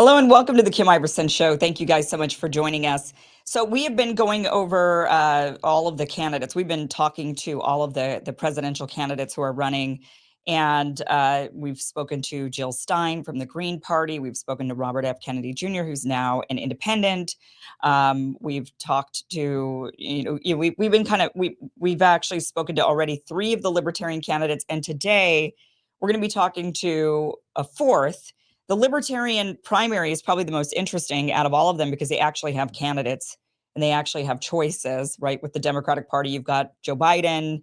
Hello and welcome to the Kim Iverson Show. Thank you guys so much for joining us. So we have been going over all of the candidates. We've been talking to all of the presidential candidates who are running, and we've spoken to Jill Stein from the Green Party. We've spoken to Robert F. Kennedy Jr., who's now an independent. We've talked to, we've actually spoken to already 3 of the Libertarian candidates, and today we're going to be talking to a 4th. The Libertarian primary is probably the most interesting out of all of them because they actually have candidates and they actually have choices, right? With the Democratic Party, you've got Joe Biden.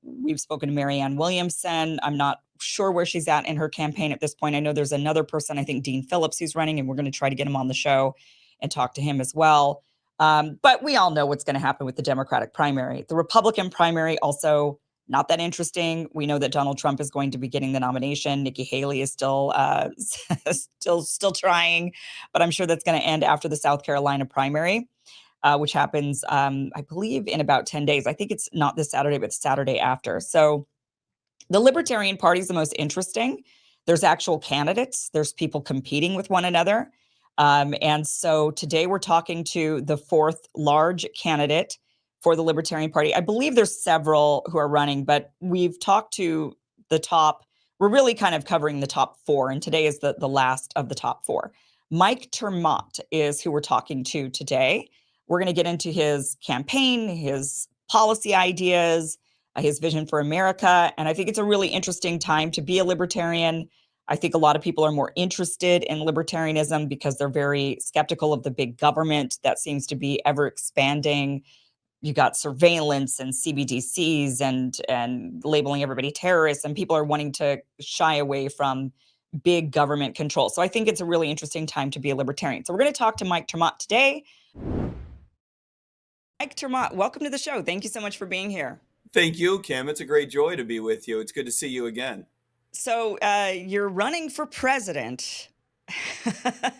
We've spoken to Marianne Williamson. I'm not sure where she's at in her campaign at this point. I know there's another person, I think Dean Phillips, who's running, and we're going to try to get him on the show and talk to him as well. But we all know what's going to happen with the Democratic primary. The Republican primary also not that interesting. We know that Donald Trump is going to be getting the nomination. Nikki Haley is still still trying, but I'm sure that's going to end after the South Carolina primary, which happens, I believe, in about 10 days. I think it's not this Saturday, but Saturday after. So the Libertarian Party is the most interesting. There's actual candidates. There's people competing with one another. And so today we're talking to the 4th large candidate for the Libertarian Party. I believe there's several who are running, but we've talked to the top. We're really kind of covering the top 4, and today is the last of the top 4. Mike Termott is who we're talking to today. We're going to get into his campaign, his policy ideas, his vision for America, and I think it's a really interesting time to be a libertarian. I think a lot of people are more interested in libertarianism because they're very skeptical of the big government that seems to be ever expanding. You got surveillance and CBDCs and labeling everybody terrorists, and people are wanting to shy away from big government control. So I think it's a really interesting time to be a libertarian. So we're going to talk to Mike Termott today. Mike Termott, welcome to the show. Thank you so much for being here. Thank you, Kim. It's a great joy to be with you. It's good to see you again. So you're running for president.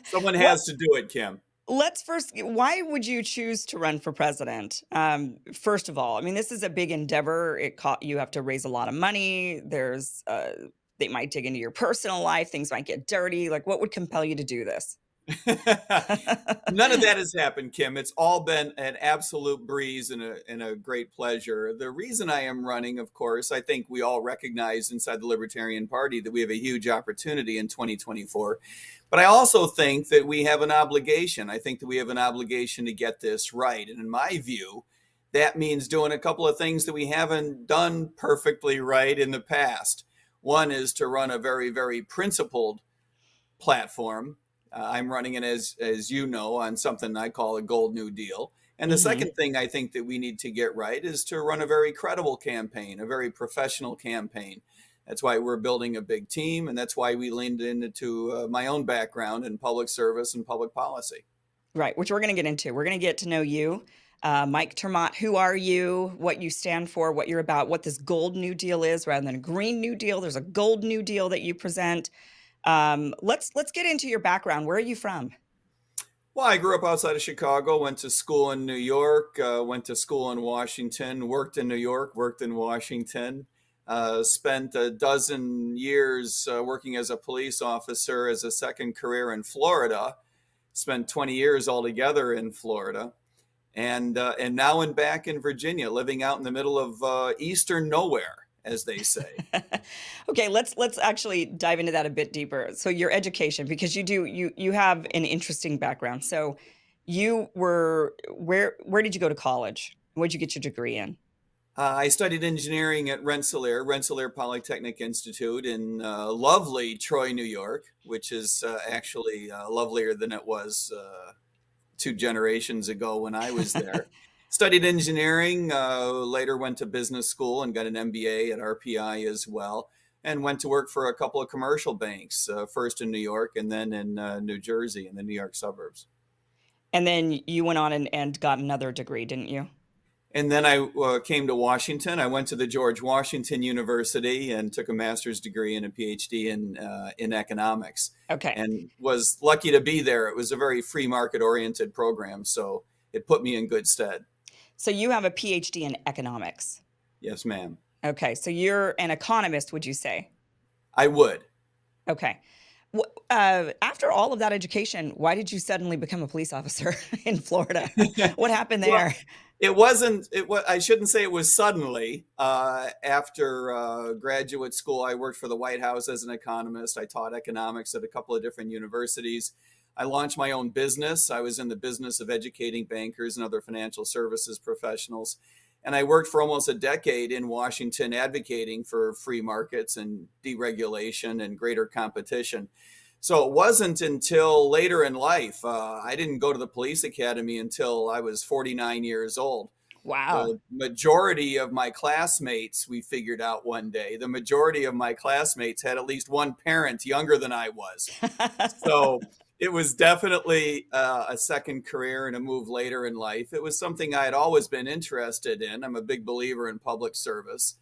Someone has to do it, Kim. Let's first, why would you choose to run for president? First of all, I mean, this is a big endeavor. You have to raise a lot of money. They might dig into your personal life. Things might get dirty. Like, what would compel you to do this? None of that has happened, Kim. It's all been an absolute breeze and a great pleasure. The reason I am running, of course, I think we all recognize inside the Libertarian Party that we have a huge opportunity in 2024. But I also think that we have an obligation. I think that we have an obligation to get this right. And in my view, that means doing a couple of things that we haven't done perfectly right in the past. One is to run a very, very principled platform. I'm running it, as you know, on something I call a Gold New Deal. And the second thing I think that we need to get right is to run a very credible campaign, a very professional campaign. That's why we're building a big team, and that's why we leaned into my own background in public service and public policy. Right, which we're going to get into. We're going to get to know you. Mike Termott, who are you, what you stand for, what you're about, what this Gold New Deal is rather than a Green New Deal. There's a Gold New Deal that you present. Let's get into your background. Where are you from? Well, I grew up outside of Chicago, went to school in New York, went to school in Washington, worked in New York, worked in Washington, spent a dozen years working as a police officer as a second career in Florida, spent 20 years altogether in Florida, and now back in Virginia, living out in the middle of eastern nowhere, as they say. Okay, let's actually dive into that a bit deeper. So your education, because you have an interesting background. So you were where did you go to college? What did you get your degree in? I studied engineering at Rensselaer Polytechnic Institute in lovely Troy, New York, which is actually lovelier than it was 2 generations ago when I was there. Studied engineering, later went to business school and got an MBA at RPI as well, and went to work for a couple of commercial banks, first in New York and then in New Jersey in the New York suburbs. And then you went on and got another degree, didn't you? And then I came to Washington. I went to the George Washington University and took a master's degree and a PhD in economics. Okay. And was lucky to be there. It was a very free market oriented program, so it put me in good stead. So you have a PhD in economics. Yes, ma'am. Okay, so you're an economist, would you say? I would. Okay. After all of that education, why did you suddenly become a police officer in Florida? What happened Well, there? it wasn't. It was. I shouldn't say it was suddenly. After graduate school, I worked for the White House as an economist. I taught economics at a couple of different universities. I launched my own business. I was in the business of educating bankers and other financial services professionals. And I worked for almost a decade in Washington advocating for free markets and deregulation and greater competition. So it wasn't until later in life. I didn't go to the police academy until I was 49 years old. Wow. The majority of my classmates, we figured out one day, the majority of my classmates had at least one parent younger than I was. So it was definitely a second career and a move later in life. It was something I had always been interested in. I'm a big believer in public service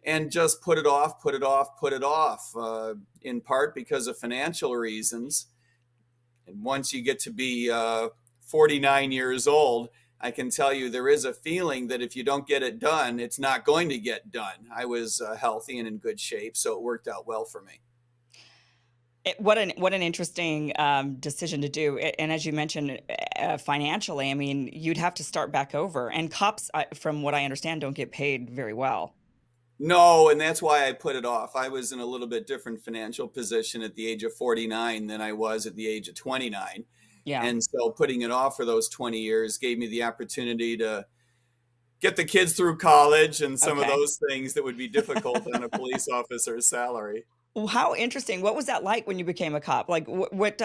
and just put it off, put it off, put it off, in part because of financial reasons. And once you get to be 49 years old, I can tell you there is a feeling that if you don't get it done, it's not going to get done. I was healthy and in good shape, so it worked out well for me. What an interesting decision to do. And as you mentioned, financially, I mean, you'd have to start back over. And cops, from what I understand, don't get paid very well. No, and that's why I put it off. I was in a little bit different financial position at the age of 49 than I was at the age of 29. Yeah. And so putting it off for those 20 years gave me the opportunity to get the kids through college and some of Okay. those things that would be difficult on a police officer's salary. Well, how interesting. What was that like when you became a cop? Like, what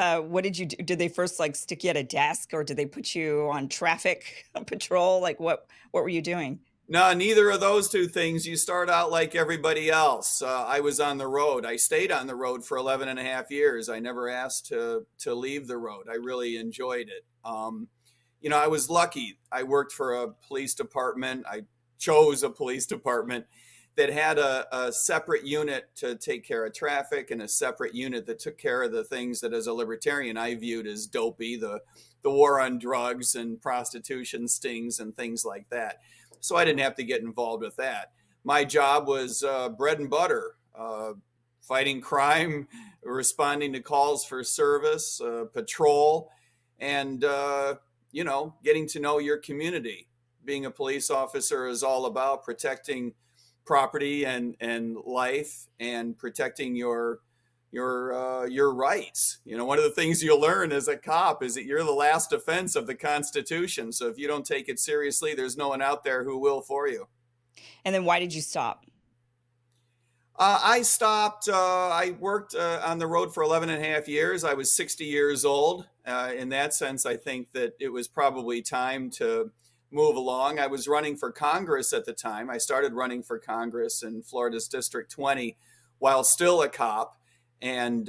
did you do? Did they first like stick you at a desk, or did they put you on traffic patrol? Like, what were you doing? No, neither of those two things. You start out like everybody else. I was on the road. I stayed on the road for 11 and a half years. I never asked to leave the road. I really enjoyed it. I was lucky. I worked for a police department. I chose a police department that had a separate unit to take care of traffic and a separate unit that took care of the things that, as a libertarian, I viewed as dopey, the war on drugs and prostitution stings and things like that. So I didn't have to get involved with that. My job was bread and butter, fighting crime, responding to calls for service, patrol, and getting to know your community. Being a police officer is all about protecting property and life and protecting your rights. One of the things you'll learn as a cop is that you're the last defense of the Constitution. So if you don't take it seriously, there's no one out there who will for you. And then why did you stop? I stopped. I worked on the road for 11 and a half years. I was 60 years old. In that sense, I think that it was probably time to move along. I was running for Congress at the time. I started running for Congress in Florida's District 20 while still a cop, and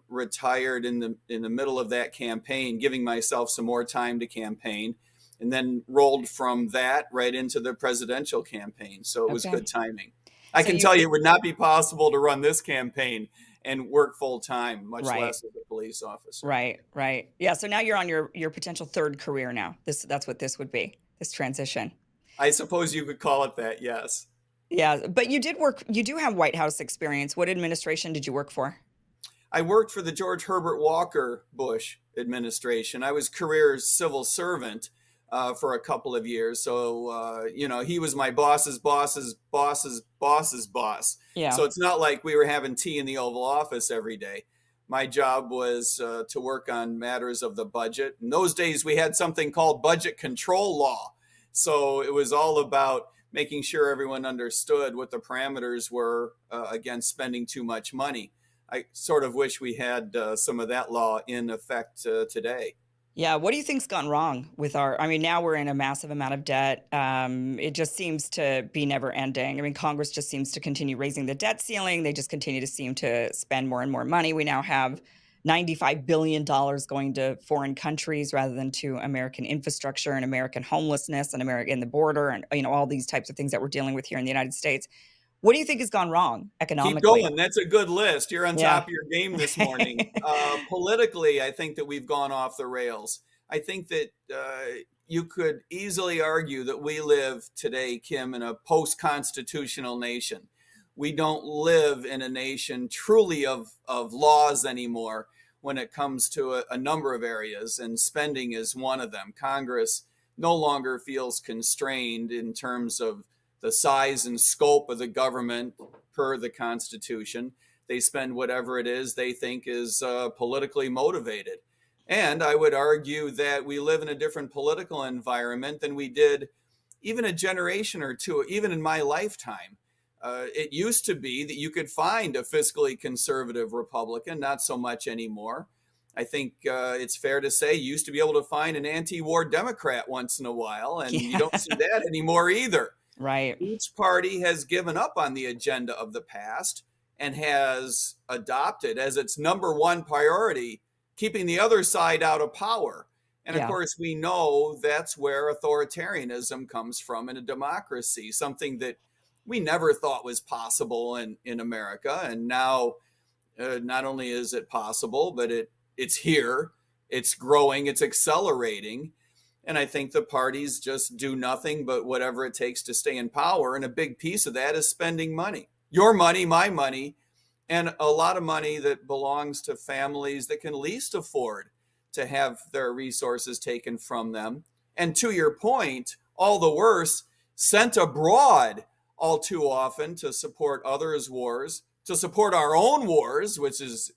retired in the middle of that campaign, giving myself some more time to campaign, and then rolled from that right into the presidential campaign. So it was Okay. good timing. I So can you tell you it would not be possible to run this campaign and work full time, much right, less as a police officer. right, right. Yeah. So now you're on your potential third career now. That's what this would be. This transition. I suppose you could call it that, yes. Yeah, but you did work. You do have White House experience. What administration did you work for? I worked for the George Herbert Walker Bush administration. I was career civil servant for a couple of years. So, he was my boss's boss's boss's boss's boss. Yeah. So it's not like we were having tea in the Oval Office every day. My job was to work on matters of the budget. In those days, we had something called budget control law. So it was all about making sure everyone understood what the parameters were against spending too much money. I sort of wish we had some of that law in effect today. Yeah, what do you think's gone wrong with our I mean, now we're in a massive amount of debt. It just seems to be never ending. I mean, Congress just seems to continue raising the debt ceiling. They just continue to seem to spend more and more money. We now have $95 billion going to foreign countries rather than to American infrastructure and American homelessness and American the border and all these types of things that we're dealing with here in the United States. What do you think has gone wrong Keep economically? going. That's a good list. You're on Yeah. top of your game this morning. Politically, I think that we've gone off the rails. I think that you could easily argue that we live today, Kim, in a post-constitutional nation. we don't live in a nation truly of laws anymore when it comes to a number of areas, and spending is one of them. Congress no longer feels constrained in terms of the size and scope of the government per the Constitution. They spend whatever it is they think is politically motivated. And I would argue that we live in a different political environment than we did even a generation or two, even in my lifetime. It used to be that you could find a fiscally conservative Republican, not so much anymore. I think it's fair to say you used to be able to find an anti-war Democrat once in a while, and you Yeah. don't see that anymore either. Right. Each party has given up on the agenda of the past and has adopted as its number one priority keeping the other side out of power. And of Yeah. course, we know that's where authoritarianism comes from in a democracy, something that we never thought was possible in America. And now, not only is it possible, but it's here, it's growing, it's accelerating. And I think the parties just do nothing but whatever it takes to stay in power. And a big piece of that is spending money, your money, my money, and a lot of money that belongs to families that can least afford to have their resources taken from them. And to your point, all the worse, sent abroad all too often to support others' wars, to support our own wars, which is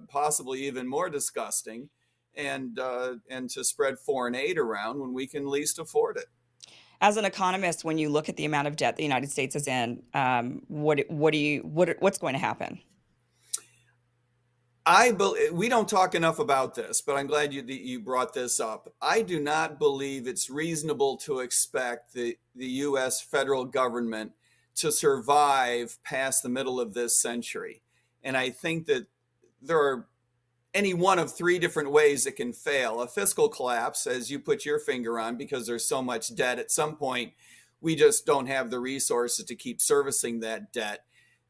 possibly even more disgusting, and to spread foreign aid around when we can least afford it. As an economist, when you look at the amount of debt the United States is in, what's going to happen? We don't talk enough about this, but I'm glad you brought this up. I do not believe it's reasonable to expect the U.S. federal government to survive past the middle of this century. And I think that there are any one of three different ways it can fail. A fiscal collapse, as you put your finger on, because there's so much debt. At some point, we just don't have the resources to keep servicing that debt.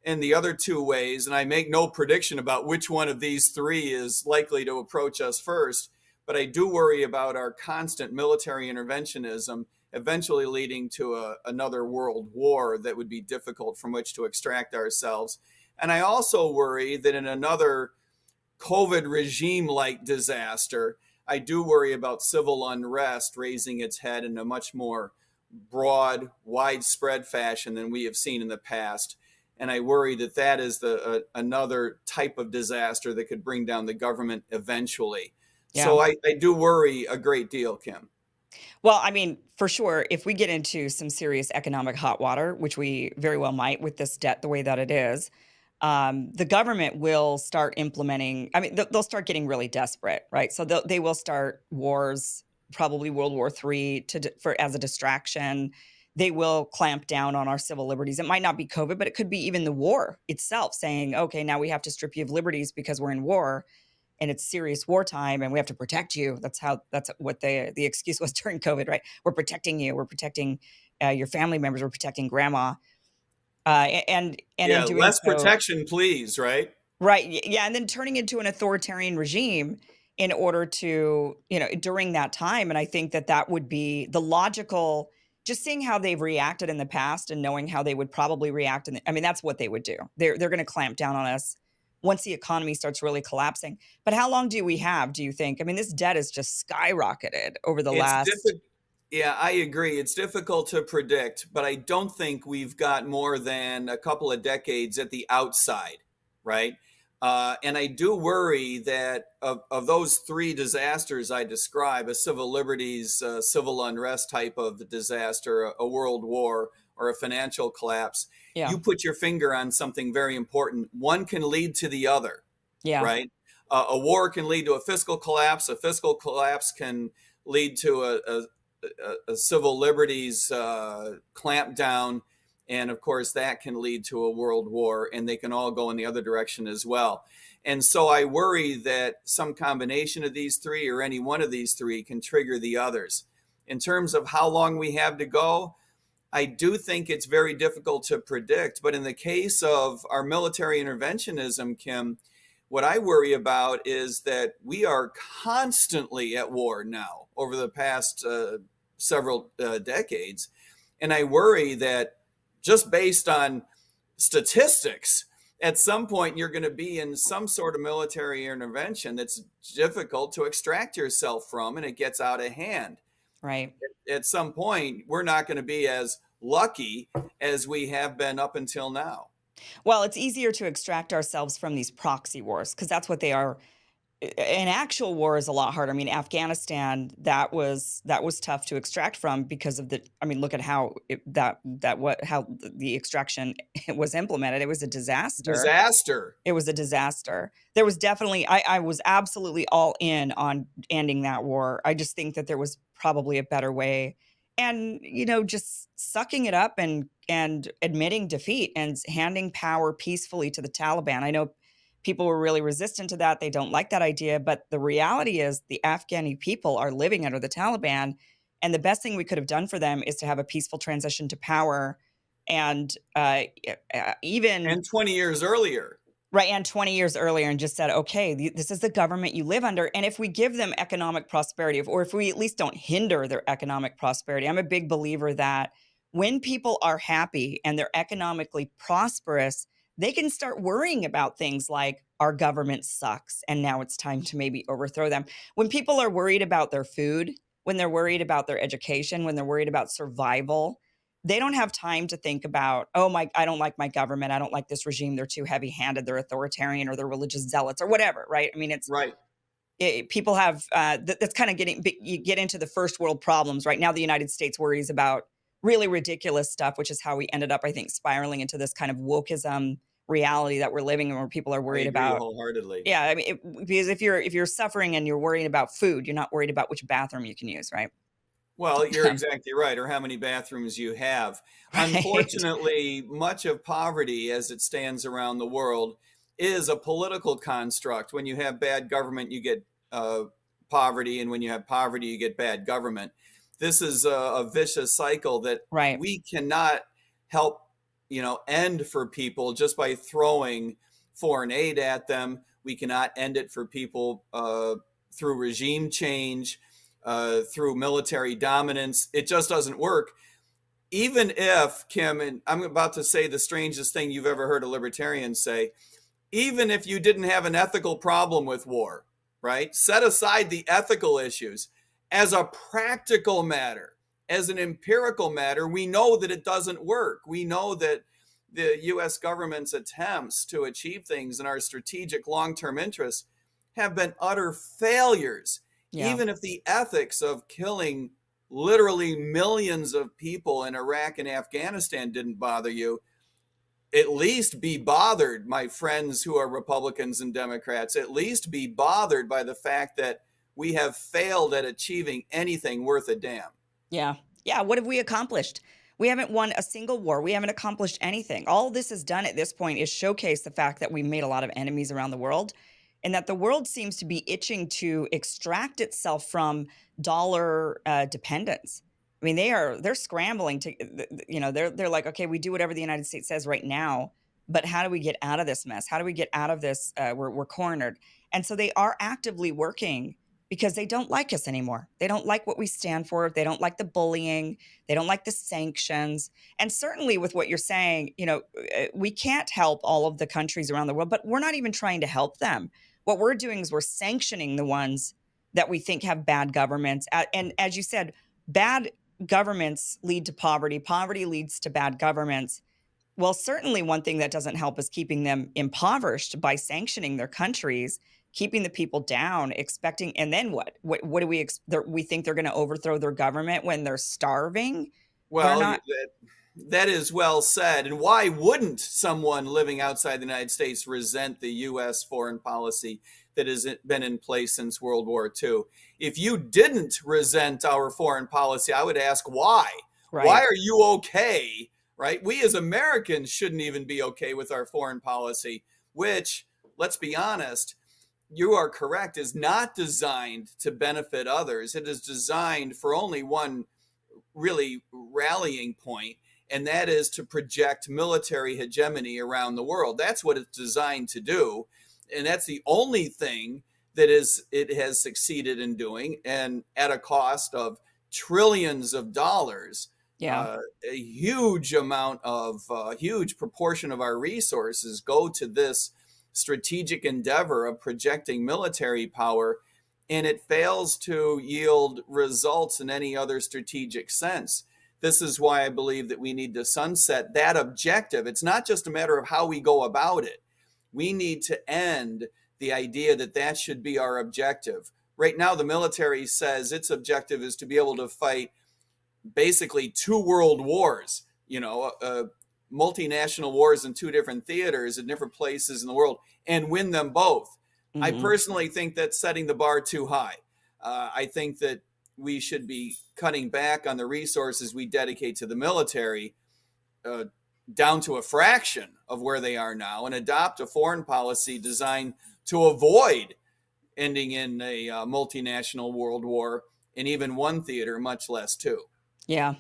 And the other two ways, and I make no prediction about which one of these three is likely to approach us first, but I do worry about our constant military interventionism eventually leading to another world war that would be difficult from which to extract ourselves. And I also worry that in another COVID regime-like disaster, I do worry about civil unrest raising its head in a much more broad, widespread fashion than we have seen in the past. And I worry that that is another type of disaster that could bring down the government eventually. Yeah. So I do worry a great deal, Kim. Well, I mean, for sure, if we get into some serious economic hot water, which we very well might with this debt the way that it is, the government will start implementing. I mean, they'll start getting really desperate, right? So they will start wars, probably World War III, for as a distraction. They will clamp down on our civil liberties. It might not be COVID, but it could be even the war itself, saying, "Okay, now we have to strip you of liberties because we're in war, and it's serious wartime, and we have to protect you." That's what the excuse was during COVID, right? We're protecting you. We're protecting your family members. We're protecting grandma. And in Yeah, doing less so, protection, please, right? right, yeah, and then turning into an authoritarian regime in order to, during that time. And I think that would be the logical, just seeing how they've reacted in the past and knowing how they would probably react. I mean, that's what they would do. They're going to clamp down on us once the economy starts really collapsing. But how long do we have, do you think? I mean, this debt has just skyrocketed over the It's last. difficult. Yeah, I agree. It's difficult to predict, but I don't think we've got more than a couple of decades at the outside, right? And I do worry that of those three disasters I describe, a civil liberties, civil unrest type of disaster, a world war, or a financial collapse, Yeah. you put your finger on something very important. One can lead to the other, Yeah. right? A war can lead to a fiscal collapse. A fiscal collapse can lead to a civil liberties clampdown. And of course, that can lead to a world war, and they can all go in the other direction as well. And so I worry that some combination of these three or any one of these three can trigger the others. In terms of how long we have to go, I do think it's very difficult to predict. But in the case of our military interventionism, Kim, what I worry about is that we are constantly at war now over the past several decades. And I worry that just based on statistics, at some point you're going to be in some sort of military intervention that's difficult to extract yourself from, and it gets out of hand. Right. At some point, we're not going to be as lucky as we have been up until now. Well, it's easier to extract ourselves from these proxy wars because that's what they are. An actual war is a lot harder. I mean, Afghanistan, that was tough to extract from because of the. I mean, look at how how the extraction was implemented. It was a disaster. Disaster. It was a disaster. There was definitely. I was absolutely all in on ending that war. I just think that there was probably a better way, and just sucking it up and admitting defeat and handing power peacefully to the Taliban. I know people were really resistant to that. They don't like that idea. But the reality is the Afghani people are living under the Taliban. And the best thing we could have done for them is to have a peaceful transition to power. And even And 20 years earlier. right. And 20 years earlier, and just said, okay, this is the government you live under. And if we give them economic prosperity, or if we at least don't hinder their economic prosperity, I'm a big believer that when people are happy and they're economically prosperous, they can start worrying about things like our government sucks and now it's time to maybe overthrow them. When people are worried about their food, when they're worried about their education, when they're worried about survival, they don't have time to think about, oh my, I don't like my government. I don't like this regime. They're too heavy handed. They're authoritarian or they're religious zealots or whatever. Right. I mean, Right. people have, that's kind of you get into the first world problems. Right now, the United States worries about really ridiculous stuff, which is how we ended up, I think, spiraling into this kind of wokeism reality that we're living in, where people are I worried agree about. wholeheartedly. Yeah. I mean, because if you're suffering and you're worrying about food, you're not worried about which bathroom you can use. Right. Well, you're exactly right, or how many bathrooms you have. Right. Unfortunately, much of poverty as it stands around the world is a political construct. When you have bad government, you get poverty, and when you have poverty, you get bad government. This is a vicious cycle that Right. we cannot help, end for people just by throwing foreign aid at them. We cannot end it for people through regime change. Through military dominance. It just doesn't work. Even if, Kim, and I'm about to say the strangest thing you've ever heard a libertarian say, even if you didn't have an ethical problem with war, right? Set aside the ethical issues. As a practical matter, as an empirical matter, we know that it doesn't work. We know that the US government's attempts to achieve things in our strategic long-term interests have been utter failures. Yeah. Even if the ethics of killing literally millions of people in Iraq and Afghanistan didn't bother you, at least be bothered, my friends who are Republicans and Democrats, at least be bothered by the fact that we have failed at achieving anything worth a damn. Yeah. Yeah. What have we accomplished? We haven't won a single war. We haven't accomplished anything. All this has done at this point is showcase the fact that we've made a lot of enemies around the world, and that the world seems to be itching to extract itself from dollar dependence. I mean, they're scrambling to, they're like, okay, we do whatever the United States says right now, but how do we get out of this mess? How do we get out of this? We're cornered, and so they are actively working because they don't like us anymore. They don't like what we stand for. They don't like the bullying. They don't like the sanctions. And certainly with what you're saying, we can't help all of the countries around the world, but we're not even trying to help them. What we're doing is we're sanctioning the ones that we think have bad governments. And as you said, bad governments lead to poverty. Poverty leads to bad governments. Well, certainly one thing that doesn't help is keeping them impoverished by sanctioning their countries, keeping the people down, expecting, and then what? What do we think they're going to overthrow their government when they're starving? Well, They're not. that is well said. And why wouldn't someone living outside the United States resent the U.S. foreign policy that has been in place since World War II? If you didn't resent our foreign policy, I would ask why. Right. Why are you okay? Right? We as Americans shouldn't even be okay with our foreign policy, which, let's be honest, you are correct, is not designed to benefit others. It is designed for only one really rallying point, and that is to project military hegemony around the world. That's what it's designed to do, and that's the only thing that it has succeeded in doing, and at a cost of trillions of dollars. Yeah. A huge amount of huge proportion of our resources go to this strategic endeavor of projecting military power, and it fails to yield results in any other strategic sense. This is why I believe that we need to sunset that objective. It's not just a matter of how we go about it. We need to end the idea that that should be our objective. Right now, the military says its objective is to be able to fight basically two world wars, multinational wars in two different theaters in different places in the world, and win them both. I Hmm. personally think that's setting the bar too high. I think that we should be cutting back on the resources we dedicate to the military, uh, down to a fraction of where they are now, and adopt a foreign policy designed to avoid ending in a multinational world war in even one theater, much less two. Yeah.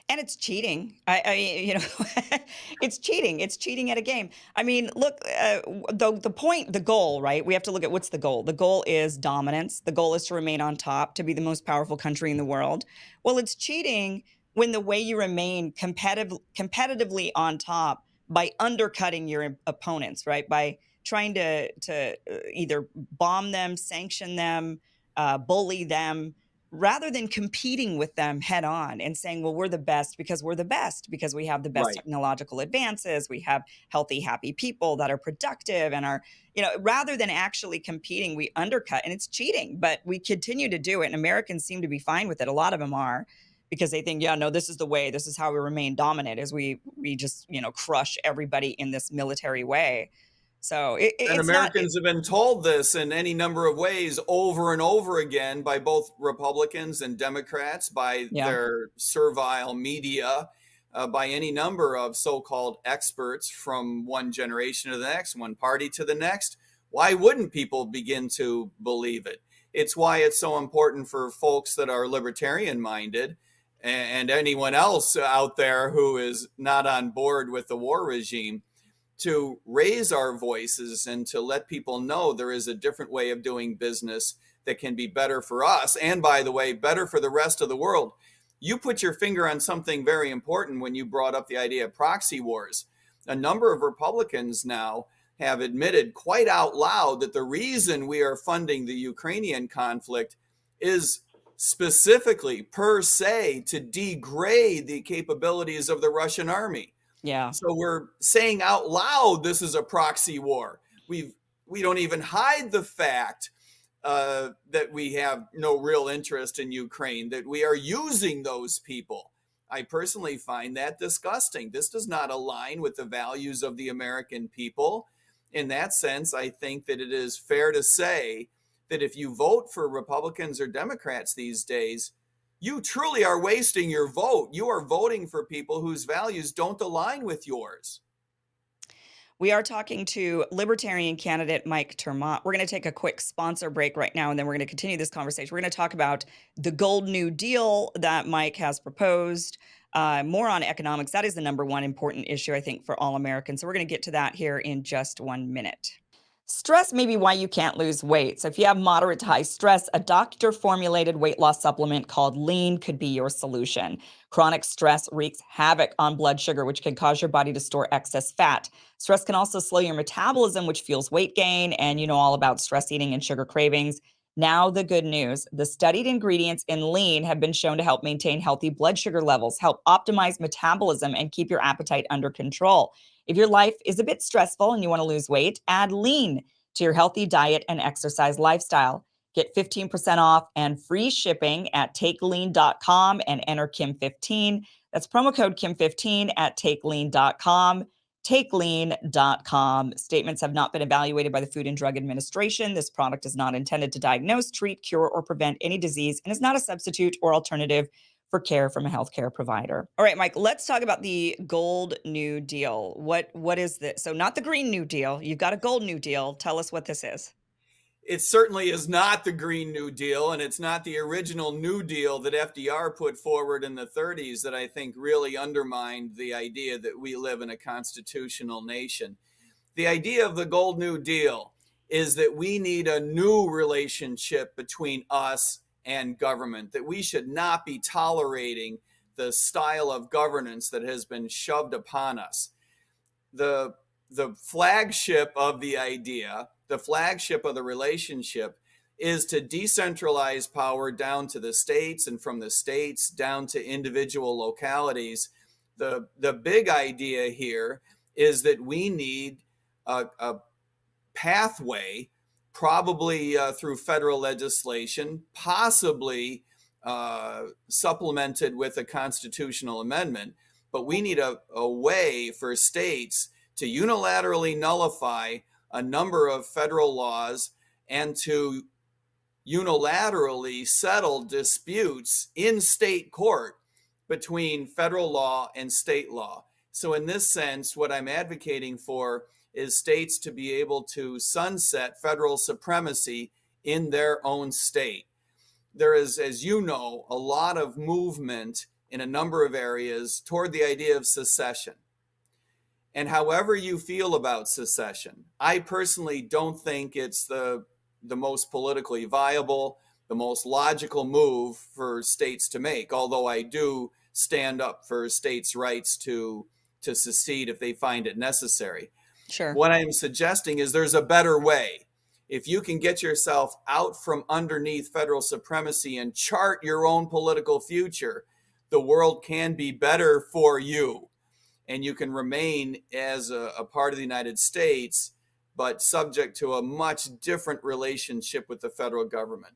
And it's cheating. It's cheating. It's cheating at a game. I mean, look, the point, the goal, right? We have to look at what's the goal. The goal is dominance. The goal is to remain on top, to be the most powerful country in the world. Well, it's cheating when the way you remain competitively on top by undercutting your opponents, right? By trying to either bomb them, sanction them, bully them, rather than competing with them head on and saying, well, we're the best because we're the best, because we have the best Right. technological advances. We have healthy, happy people that are productive and are, rather than actually competing, we undercut, and it's cheating, but we continue to do it. And Americans seem to be fine with it. A lot of them are, because they think, yeah, no, this is the way, this is how we remain dominant, is we just, crush everybody in this military way. So And it's not, Americans have been told this in any number of ways over and over again by both Republicans and Democrats, by yeah, their servile media, by any number of so called experts from one generation to the next, one party to the next. Why wouldn't people begin to believe it? It's why it's so important for folks that are libertarian minded and anyone else out there who is not on board with the war regime to raise our voices and to let people know there is a different way of doing business that can be better for us. And by the way, better for the rest of the world. You put your finger on something very important when you brought up the idea of proxy wars. A number of Republicans now have admitted quite out loud that the reason we are funding the Ukrainian conflict is specifically, per se, to degrade the capabilities of the Russian army. yeah. So we're saying out loud this is a proxy war. We don't even hide the fact that we have no real interest in Ukraine, that we are using those people. I personally find that disgusting. This does not align with the values of the American people. In that sense, I think that it is fair to say that if you vote for Republicans or Democrats these days, you truly are wasting your vote. You are voting for people whose values don't align with yours. We are talking to Libertarian candidate Mike Termont. We're going to take a quick sponsor break right now, and then we're going to continue this conversation. We're going to talk about the Gold New Deal that Mike has proposed, more on economics. That is the number one important issue, I think, for all Americans. So we're going to get to that here in just 1 minute. Stress may be why you can't lose weight. So if you have moderate to high stress, a doctor-formulated weight loss supplement called Lean could be your solution. Chronic stress wreaks havoc on blood sugar, which can cause your body to store excess fat. Stress can also slow your metabolism, which fuels weight gain, and you know all about stress eating and sugar cravings. Now, the good news. The studied ingredients in Lean have been shown to help maintain healthy blood sugar levels, help optimize metabolism, and keep your appetite under control. If your life is a bit stressful and you want to lose weight, add Lean to your healthy diet and exercise lifestyle. Get 15% off and free shipping at takelean.com and enter Kim15. That's promo code Kim15 at takelean.com. Takelean.com. Statements have not been evaluated by the Food and Drug Administration. This product is not intended to diagnose, treat, cure, or prevent any disease and is not a substitute or alternative for care from a healthcare provider. All right, Mike, let's talk about the Gold New Deal. What is this? So not the Green New Deal. You've got a Gold New Deal. Tell us what this is. It certainly is not the Green New Deal, and it's not the original New Deal that FDR put forward in the 30s that I think really undermined the idea that we live in a constitutional nation. The idea of the Gold New Deal is that we need a new relationship between us and government, that we should not be tolerating the style of governance that has been shoved upon us. The flagship of the idea, the flagship of the relationship, is to decentralize power down to the states, and from the states down to individual localities. The big idea here is that we need a pathway, probably through federal legislation, possibly supplemented with a constitutional amendment. But we need a way for states to unilaterally nullify a number of federal laws and to unilaterally settle disputes in state court between federal law and state law. So in this sense, what I'm advocating for is states to be able to sunset federal supremacy in their own state. There is, as you know, a lot of movement in a number of areas toward the idea of secession. And however you feel about secession, I personally don't think it's the most politically viable, the most logical move for states to make, although I do stand up for states' rights to secede if they find it necessary. Sure. What I'm suggesting is there's a better way. If you can get yourself out from underneath federal supremacy and chart your own political future, the world can be better for you. And you can remain as a part of the United States, but subject to a much different relationship with the federal government.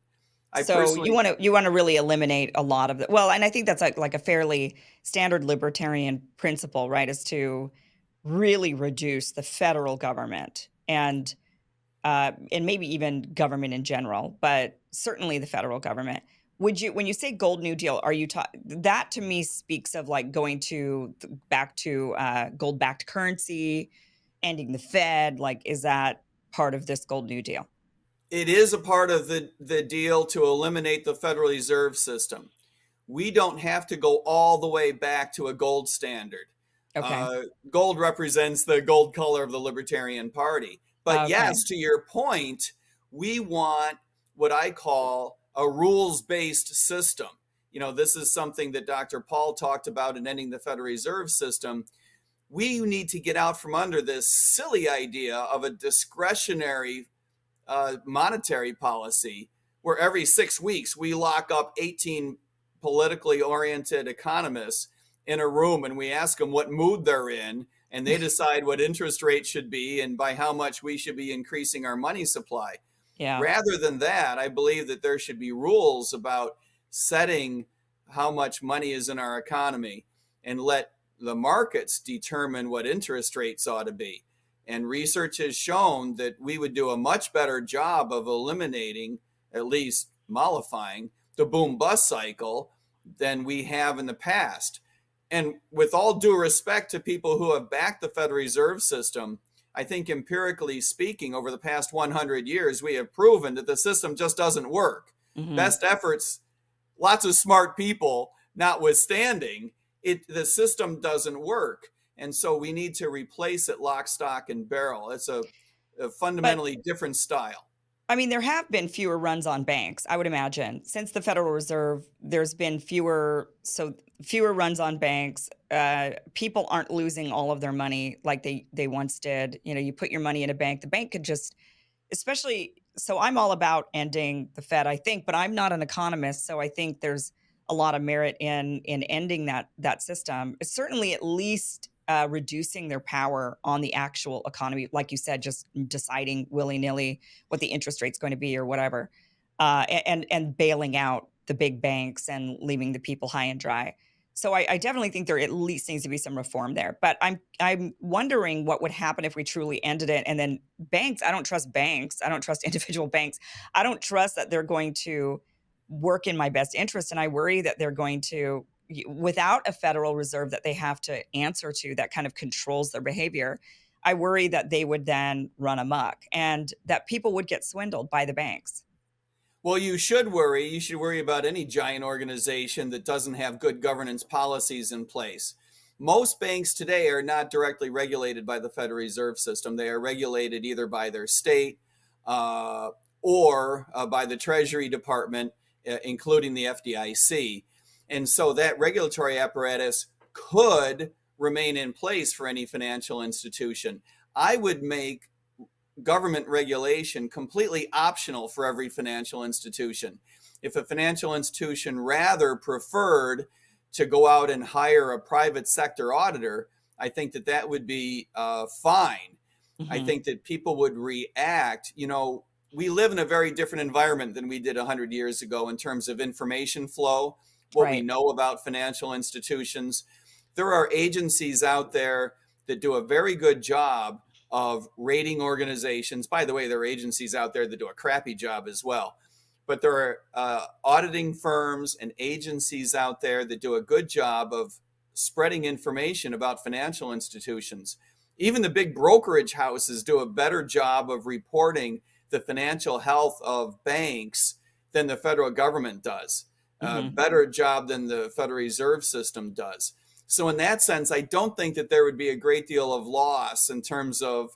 So you want to really eliminate a lot of the, well, and I think that's like a fairly standard libertarian principle, right? Is to really reduce the federal government and maybe even government in general, but certainly the federal government. Would you, when you say Gold New Deal, are you that to me speaks of like going back to gold-backed currency, ending the Fed? Like, is that part of this Gold New Deal? It is a part of the deal to eliminate the Federal Reserve System. We don't have to go all the way back to a gold standard. Okay. Gold represents the gold color of the Libertarian Party. But Okay. yes, to your point, we want what I call a rules-based system. You know, this is something that Dr. Paul talked about in ending the Federal Reserve System. We need to get out from under this silly idea of a discretionary monetary policy where every 6 weeks we lock up 18 politically oriented economists in a room and we ask them what mood they're in, and they decide what interest rates should be and by how much we should be increasing our money supply. Yeah. Rather than that, I believe that there should be rules about setting how much money is in our economy and let the markets determine what interest rates ought to be. And research has shown that we would do a much better job of eliminating, at least mollifying, the boom-bust cycle than we have in the past. And with all due respect to people who have backed the Federal Reserve System, I think empirically speaking, over the past 100 years, we have proven that the system just doesn't work. Mm-hmm. Best efforts, lots of smart people notwithstanding, the system doesn't work. And so we need to replace it lock, stock, and barrel. It's a fundamentally different style. I mean, there have been fewer runs on banks, I would imagine. Since the Federal Reserve, there's been fewer runs on banks. People aren't losing all of their money like they once did. You know, you put your money in a bank, the bank could just, especially, so I'm all about ending the Fed, I think, but I'm not an economist, so I think there's a lot of merit in ending that system. It's certainly at least reducing their power on the actual economy, like you said, just deciding willy-nilly what the interest rate's going to be or whatever, and bailing out the big banks and leaving the people high and dry. So I definitely think there at least needs to be some reform there. But I'm wondering what would happen if we truly ended it. And then banks, I don't trust banks. I don't trust individual banks. I don't trust that they're going to work in my best interest. And I worry that they're going to, without a Federal Reserve that they have to answer to that kind of controls their behavior, I worry that they would then run amok and that people would get swindled by the banks. Well, you should worry. You should worry about any giant organization that doesn't have good governance policies in place. Most banks today are not directly regulated by the Federal Reserve System. They are regulated either by their state or by the Treasury Department, including the FDIC. And so that regulatory apparatus could remain in place for any financial institution. I would make government regulation completely optional for every financial institution. If a financial institution rather preferred to go out and hire a private sector auditor, I think that that would be fine. I Mm-hmm. think that people would react. We live in a very different environment than we did 100 years ago in terms of information flow, what we Right. know about financial institutions. There are agencies out there that do a very good job of rating organizations. By the way, there are agencies out there that do a crappy job as well. But there are auditing firms and agencies out there that do a good job of spreading information about financial institutions. Even the big brokerage houses do a better job of reporting the financial health of banks than the federal government does, Mm-hmm. better job than the Federal Reserve System does. So, in that sense, I don't think that there would be a great deal of loss in terms of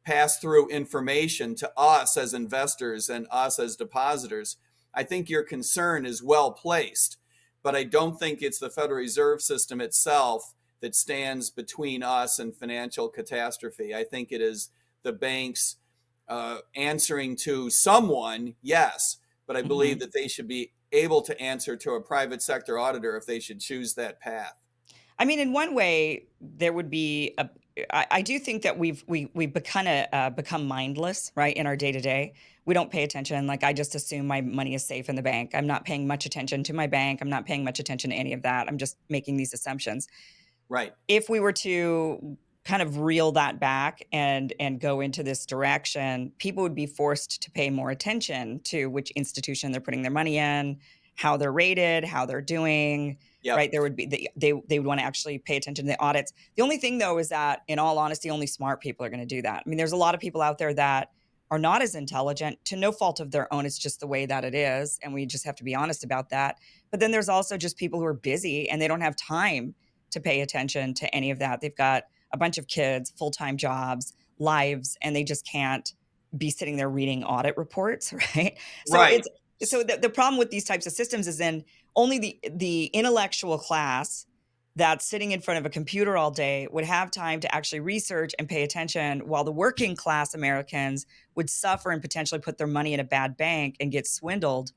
pass through information to us as investors and us as depositors. I think your concern is well placed, but I don't think it's the Federal Reserve System itself that stands between us and financial catastrophe. I think it is the banks answering to someone, yes, but I believe Mm-hmm. that they should be able to answer to a private sector auditor if they should choose that path. I mean, in one way, there would be a. I do think that we've become mindless, right, in our day to day. We don't pay attention. Like I just assume my money is safe in the bank. I'm not paying much attention to my bank. I'm not paying much attention to any of that. I'm just making these assumptions. Right. If we were to kind of reel that back and go into this direction, people would be forced to pay more attention to which institution they're putting their money in, how they're rated, how they're doing, right? Yep. There would be they would want to actually pay attention to the audits. The only thing though is that in all honesty, only smart people are going to do that. I mean, there's a lot of people out there that are not as intelligent to no fault of their own. It's just the way that it is. And we just have to be honest about that. But then there's also just people who are busy and they don't have time to pay attention to any of that. They've got a bunch of kids, full-time jobs, lives, and they just can't be sitting there reading audit reports, right? So Right. it's so the problem with these types of systems is then only the intellectual class that's sitting in front of a computer all day would have time to actually research and pay attention, while the working class Americans would suffer and potentially put their money in a bad bank and get swindled.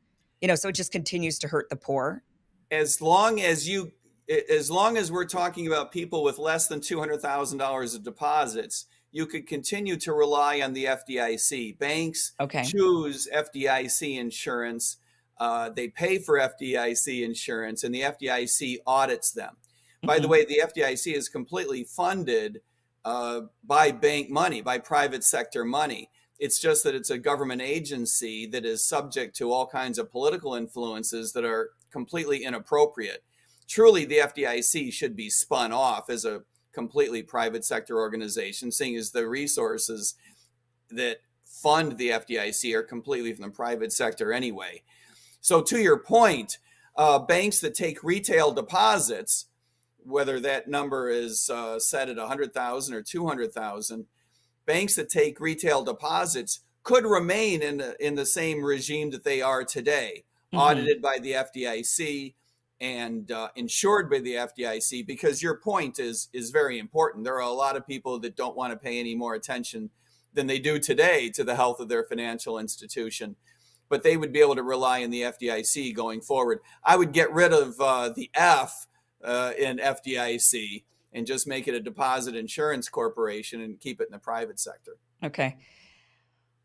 So it just continues to hurt the poor. As long as you as long as we're talking about people with less than $200,000 of deposits, you could continue to rely on the FDIC. Banks Okay. choose FDIC insurance. They pay for FDIC insurance, and the FDIC audits them. By the Mhm. way, the FDIC is completely funded by bank money, by private sector money. It's just that it's a government agency that is subject to all kinds of political influences that are completely inappropriate. Truly, the FDIC should be spun off as a completely private sector organization, seeing as the resources that fund the FDIC are completely from the private sector anyway. So, to your point, banks that take retail deposits, whether that number is set at 100,000 or 200,000, banks that take retail deposits could remain in the same regime that they are today, Mhm. audited by the FDIC and insured by the FDIC. Because your point is very important. There are a lot of people that don't want to pay any more attention than they do today to the health of their financial institution, but they would be able to rely on the FDIC going forward. I would get rid of the F in FDIC and just make it a deposit insurance corporation and keep it in the private sector. Okay.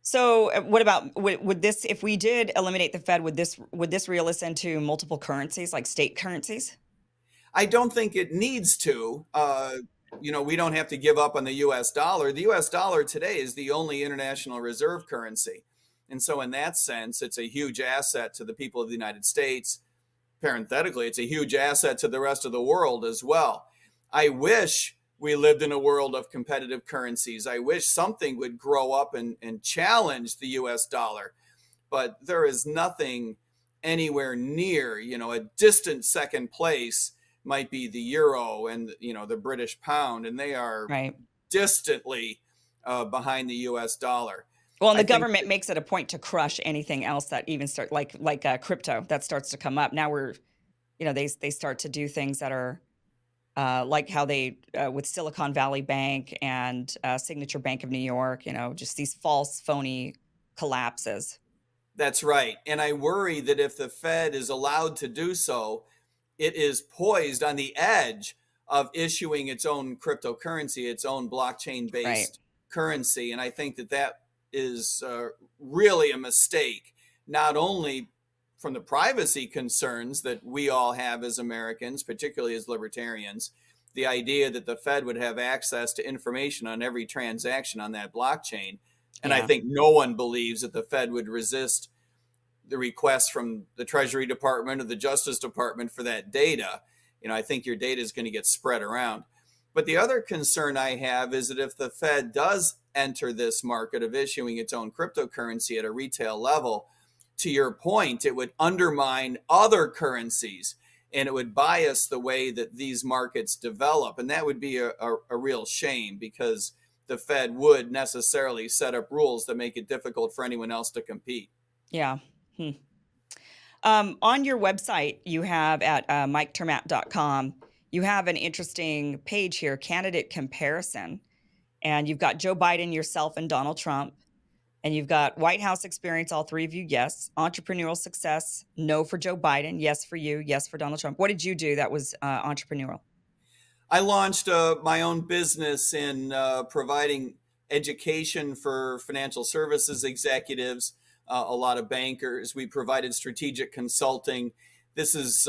So, what about would this, if we did eliminate the Fed, would this reel us into multiple currencies like state currencies? I don't think it needs to. We don't have to give up on the US dollar. The US dollar today is the only international reserve currency. And so, in that sense, it's a huge asset to the people of the United States. Parenthetically, it's a huge asset to the rest of the world as well. I wish we lived in a world of competitive currencies. I wish something would grow up and challenge the US dollar, but there is nothing anywhere near, a distant second place might be the euro and, the British pound, and they are Right. distantly behind the US dollar. Well, and I the think government makes it a point to crush anything else that even start like crypto that starts to come up. Now we're they start to do things that are like how they with Silicon Valley Bank and Signature Bank of New York, just these false, phony collapses. That's right. And I worry that if the Fed is allowed to do so, it is poised on the edge of issuing its own cryptocurrency, its own blockchain Right. based currency. And I think that that is really a mistake, not only from the privacy concerns that we all have as Americans, particularly as libertarians, the idea that the Fed would have access to information on every transaction on that blockchain. And I Yeah. think no one believes that the Fed would resist the request from the Treasury Department or the Justice Department for that data. I think your data is going to get spread around. But the other concern I have is that if the Fed does enter this market of issuing its own cryptocurrency at a retail level, to your point, it would undermine other currencies and it would bias the way that these markets develop. And that would be a real shame, because the Fed would necessarily set up rules that make it difficult for anyone else to compete. Yeah. Hmm. On your website, you have at miketermat.com, you have an interesting page here, candidate comparison. And you've got Joe Biden, yourself, and Donald Trump. And you've got White House experience, all three of you, yes. Entrepreneurial success, no for Joe Biden, yes for you, yes for Donald Trump. What did you do that was entrepreneurial? I launched my own business in providing education for financial services executives, a lot of bankers. We provided strategic consulting. This is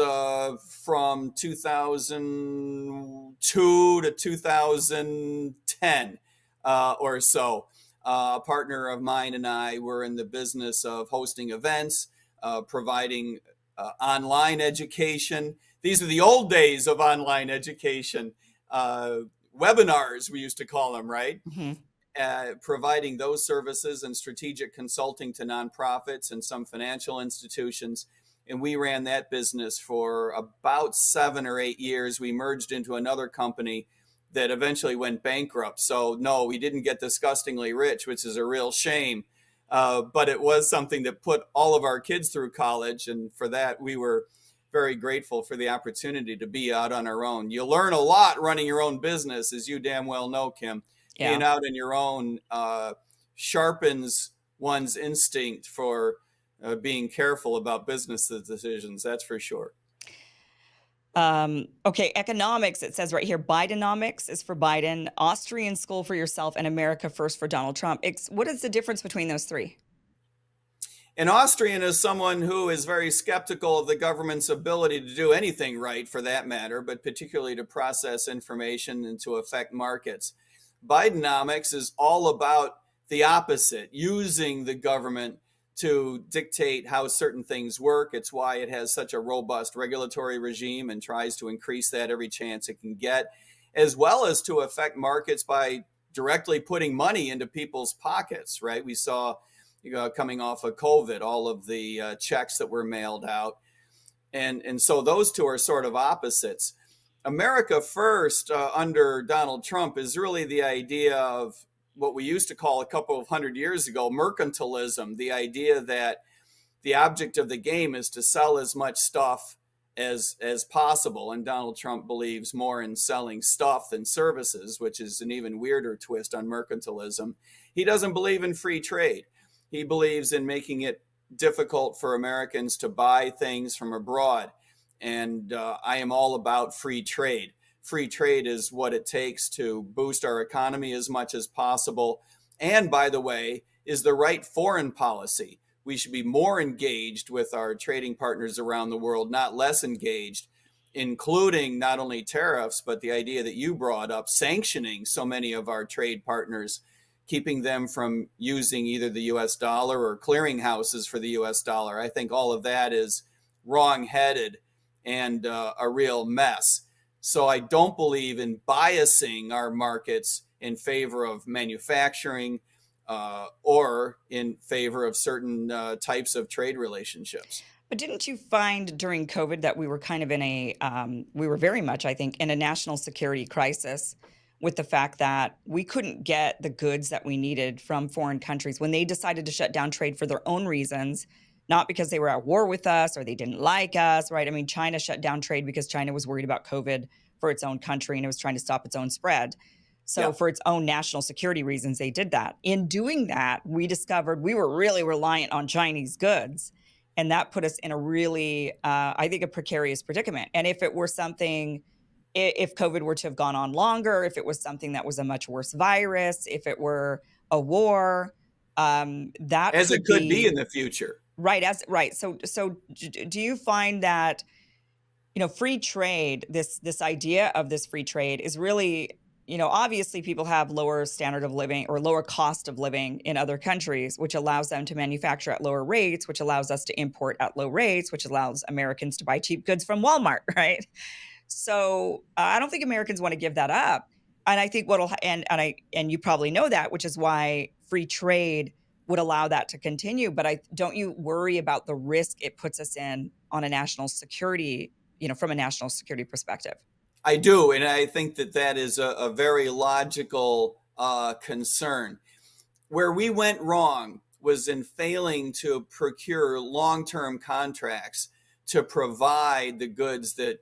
from 2002 to 2010 or so. A partner of mine and I were in the business of hosting events, providing online education. These are the old days of online education, webinars, we used to call them, right? Mm-hmm. Providing those services and strategic consulting to nonprofits and some financial institutions. And we ran that business for about 7 or 8 years. We merged into another company that eventually went bankrupt. So no, we didn't get disgustingly rich, which is a real shame. But it was something that put all of our kids through college. And for that, we were very grateful for the opportunity to be out on our own. You learn a lot running your own business, as you damn well know, Kim. Yeah. Being out on your own sharpens one's instinct for being careful about business decisions. That's for sure. Okay, economics, it says right here, Bidenomics is for Biden, Austrian School for yourself, and America First for Donald Trump. What is the difference between those three? An Austrian is someone who is very skeptical of the government's ability to do anything right, for that matter, but particularly to process information and to affect markets. Bidenomics is all about the opposite, using the government to dictate how certain things work. It's why it has such a robust regulatory regime and tries to increase that every chance it can get, as well as to affect markets by directly putting money into people's pockets, right? We saw coming off of COVID, all of the checks that were mailed out. And so those two are sort of opposites. America First under Donald Trump is really the idea of what we used to call a couple of 100 years ago, mercantilism, the idea that the object of the game is to sell as much stuff as possible. And Donald Trump believes more in selling stuff than services, which is an even weirder twist on mercantilism. He doesn't believe in free trade. He believes in making it difficult for Americans to buy things from abroad. And I am all about free trade. Free trade is what it takes to boost our economy as much as possible. And by the way, is the right foreign policy. We should be more engaged with our trading partners around the world, not less engaged, including not only tariffs, but the idea that you brought up, sanctioning so many of our trade partners, keeping them from using either the US dollar or clearinghouses for the US dollar. I think all of that is wrong-headed and a real mess. So I don't believe in biasing our markets in favor of manufacturing or in favor of certain types of trade relationships. But didn't you find during COVID that we were kind of in we were very much, I think, in a national security crisis, with the fact that we couldn't get the goods that we needed from foreign countries when they decided to shut down trade for their own reasons? not because they were at war with us or they didn't like us, right? I mean, China shut down trade because China was worried about COVID for its own country and it was trying to stop its own spread. So Yeah. for its own national security reasons, they did that. In doing that, we discovered we were really reliant on Chinese goods. And that put us in a really, I think, a precarious predicament. And if it were something, if COVID were to have gone on longer, if it was something that was a much worse virus, if it were a war, that As it could could be be in the future. right. So do you find that, free trade, this idea of this free trade is really, obviously people have lower standard of living or lower cost of living in other countries, which allows them to manufacture at lower rates, which allows us to import at low rates, which allows Americans to buy cheap goods from Walmart, right? So I don't think Americans want to give that up. And I think and you probably know that, which is why free trade would allow that to continue. But don't you worry about the risk it puts us in on a national security, from a national security perspective? I do. And I think that that is a very logical concern. Where we went wrong was in failing to procure long-term contracts to provide the goods that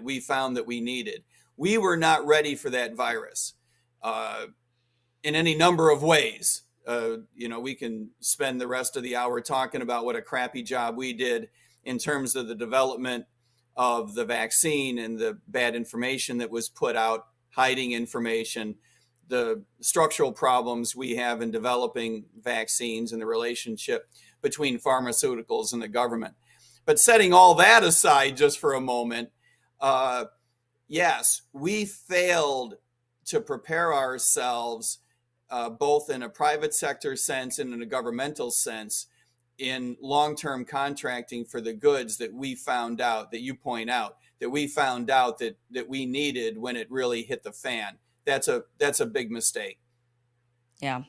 we found that we needed. We were not ready for that virus in any number of ways. We can spend the rest of the hour talking about what a crappy job we did in terms of the development of the vaccine and the bad information that was put out, hiding information, the structural problems we have in developing vaccines and the relationship between pharmaceuticals and the government. But setting all that aside just for a moment, yes, we failed to prepare ourselves both in a private sector sense and in a governmental sense in long-term contracting for the goods that we found out, that you point out, that we found out that we needed when it really hit the fan. That's a big mistake. Yeah.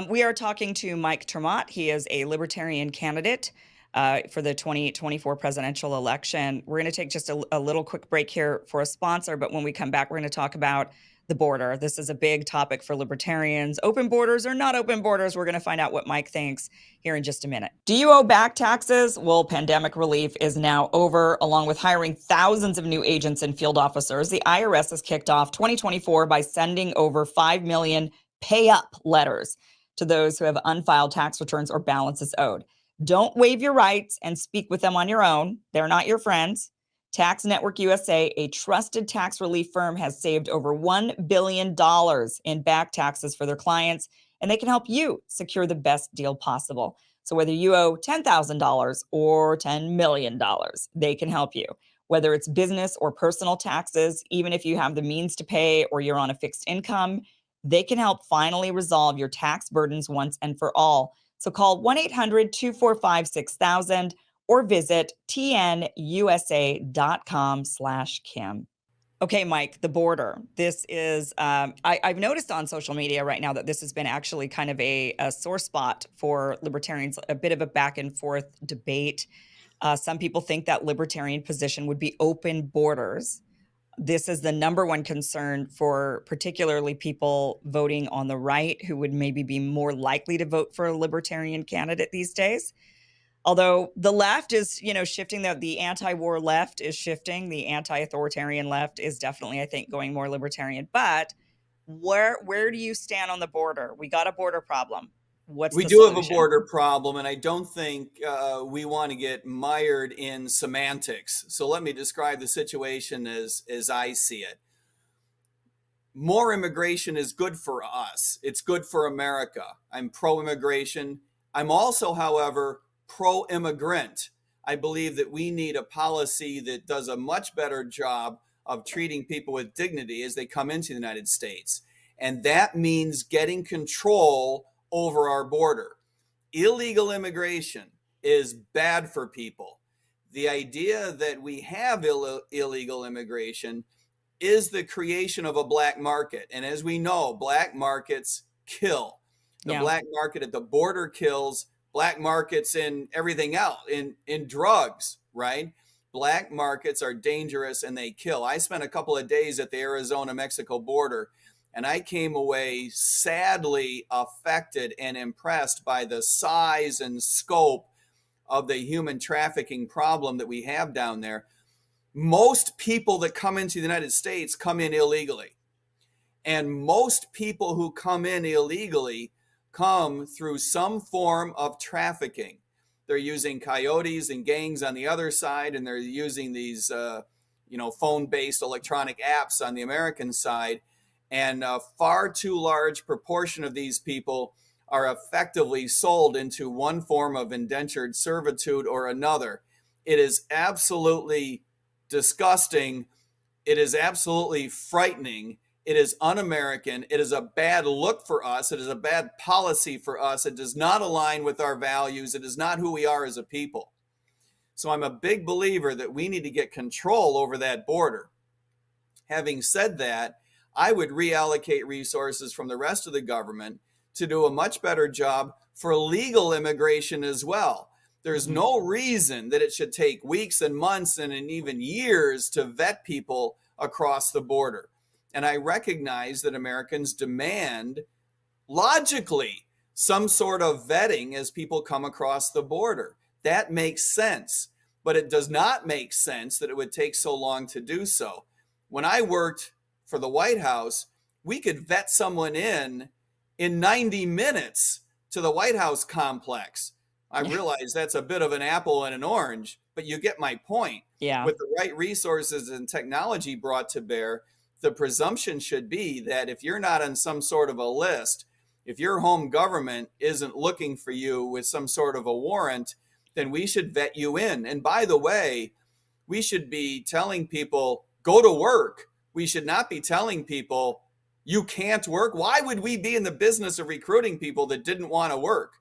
We are talking to Mike Termott. He is a Libertarian candidate for the 2024 presidential election. We're going to take just a little quick break here for a sponsor, but when we come back, we're going to talk about the border. This is a big topic for libertarians. Open borders or not open borders? We're going to find out what Mike thinks here in just a minute. Do you owe back taxes? Well, pandemic relief is now over. Along with hiring thousands of new agents and field officers, the IRS has kicked off 2024 by sending over 5 million pay up letters to those who have unfiled tax returns or balances owed. Don't waive your rights and speak with them on your own. They're not your friends. Tax Network USA, a trusted tax relief firm, has saved over $1 billion in back taxes for their clients, and they can help you secure the best deal possible. So whether you owe $10,000 or $10 million, they can help you. Whether it's business or personal taxes, even if you have the means to pay or you're on a fixed income, they can help finally resolve your tax burdens once and for all. So call 1-800-245-6000 or visit tnusa.com/Kim. Okay, Mike, the border. This is, I've noticed on social media right now that this has been actually kind of a sore spot for libertarians, a bit of a back and forth debate. Some people think that libertarian position would be open borders. This is the number one concern for particularly people voting on the right who would maybe be more likely to vote for a libertarian candidate these days. Although the left is, shifting, the anti-war left is shifting. The anti-authoritarian left is definitely, I think, going more libertarian. But where do you stand on the border? We got a border problem. What's We the do have a solution? border problem, and I don't think we want to get mired in semantics. So let me describe the situation as I see it. More immigration is good for us. It's good for America. I'm pro-immigration. I'm also, however, pro-immigrant. I believe that we need a policy that does a much better job of treating people with dignity as they come into the United States. And that means getting control over our border. Illegal immigration is bad for people. The idea that we have illegal immigration is the creation of a black market. And as we know, black markets kill. The black market at the border kills. Black markets in everything else, in drugs, right? Black markets are dangerous and they kill. I spent a couple of days at the Arizona-Mexico border, and I came away sadly affected and impressed by the size and scope of the human trafficking problem that we have down there. Most people that come into the United States come in illegally. And most people who come in illegally come through some form of trafficking. They're using coyotes and gangs on the other side, and they're using these, phone-based electronic apps on the American side. And a far too large proportion of these people are effectively sold into one form of indentured servitude or another. It is absolutely disgusting. It is absolutely frightening. It is un-American. It is a bad look for us. It is a bad policy for us. It does not align with our values. It is not who we are as a people. So I'm a big believer that we need to get control over that border. Having said that, I would reallocate resources from the rest of the government to do a much better job for legal immigration as well. There's no reason that it should take weeks and months and even years to vet people across the border. And I recognize that Americans demand, logically, some sort of vetting as people come across the border. That makes sense, but it does not make sense that it would take so long to do so. When I worked for the White House, we could vet someone in 90 minutes to the White House complex. I realize that's a bit of an apple and an orange, but you get my point. Yeah. With the right resources and technology brought to bear, the presumption should be that if you're not on some sort of a list, if your home government isn't looking for you with some sort of a warrant, then we should vet you in. And by the way, we should be telling people, go to work. We should not be telling people, you can't work. Why would we be in the business of recruiting people that didn't want to work?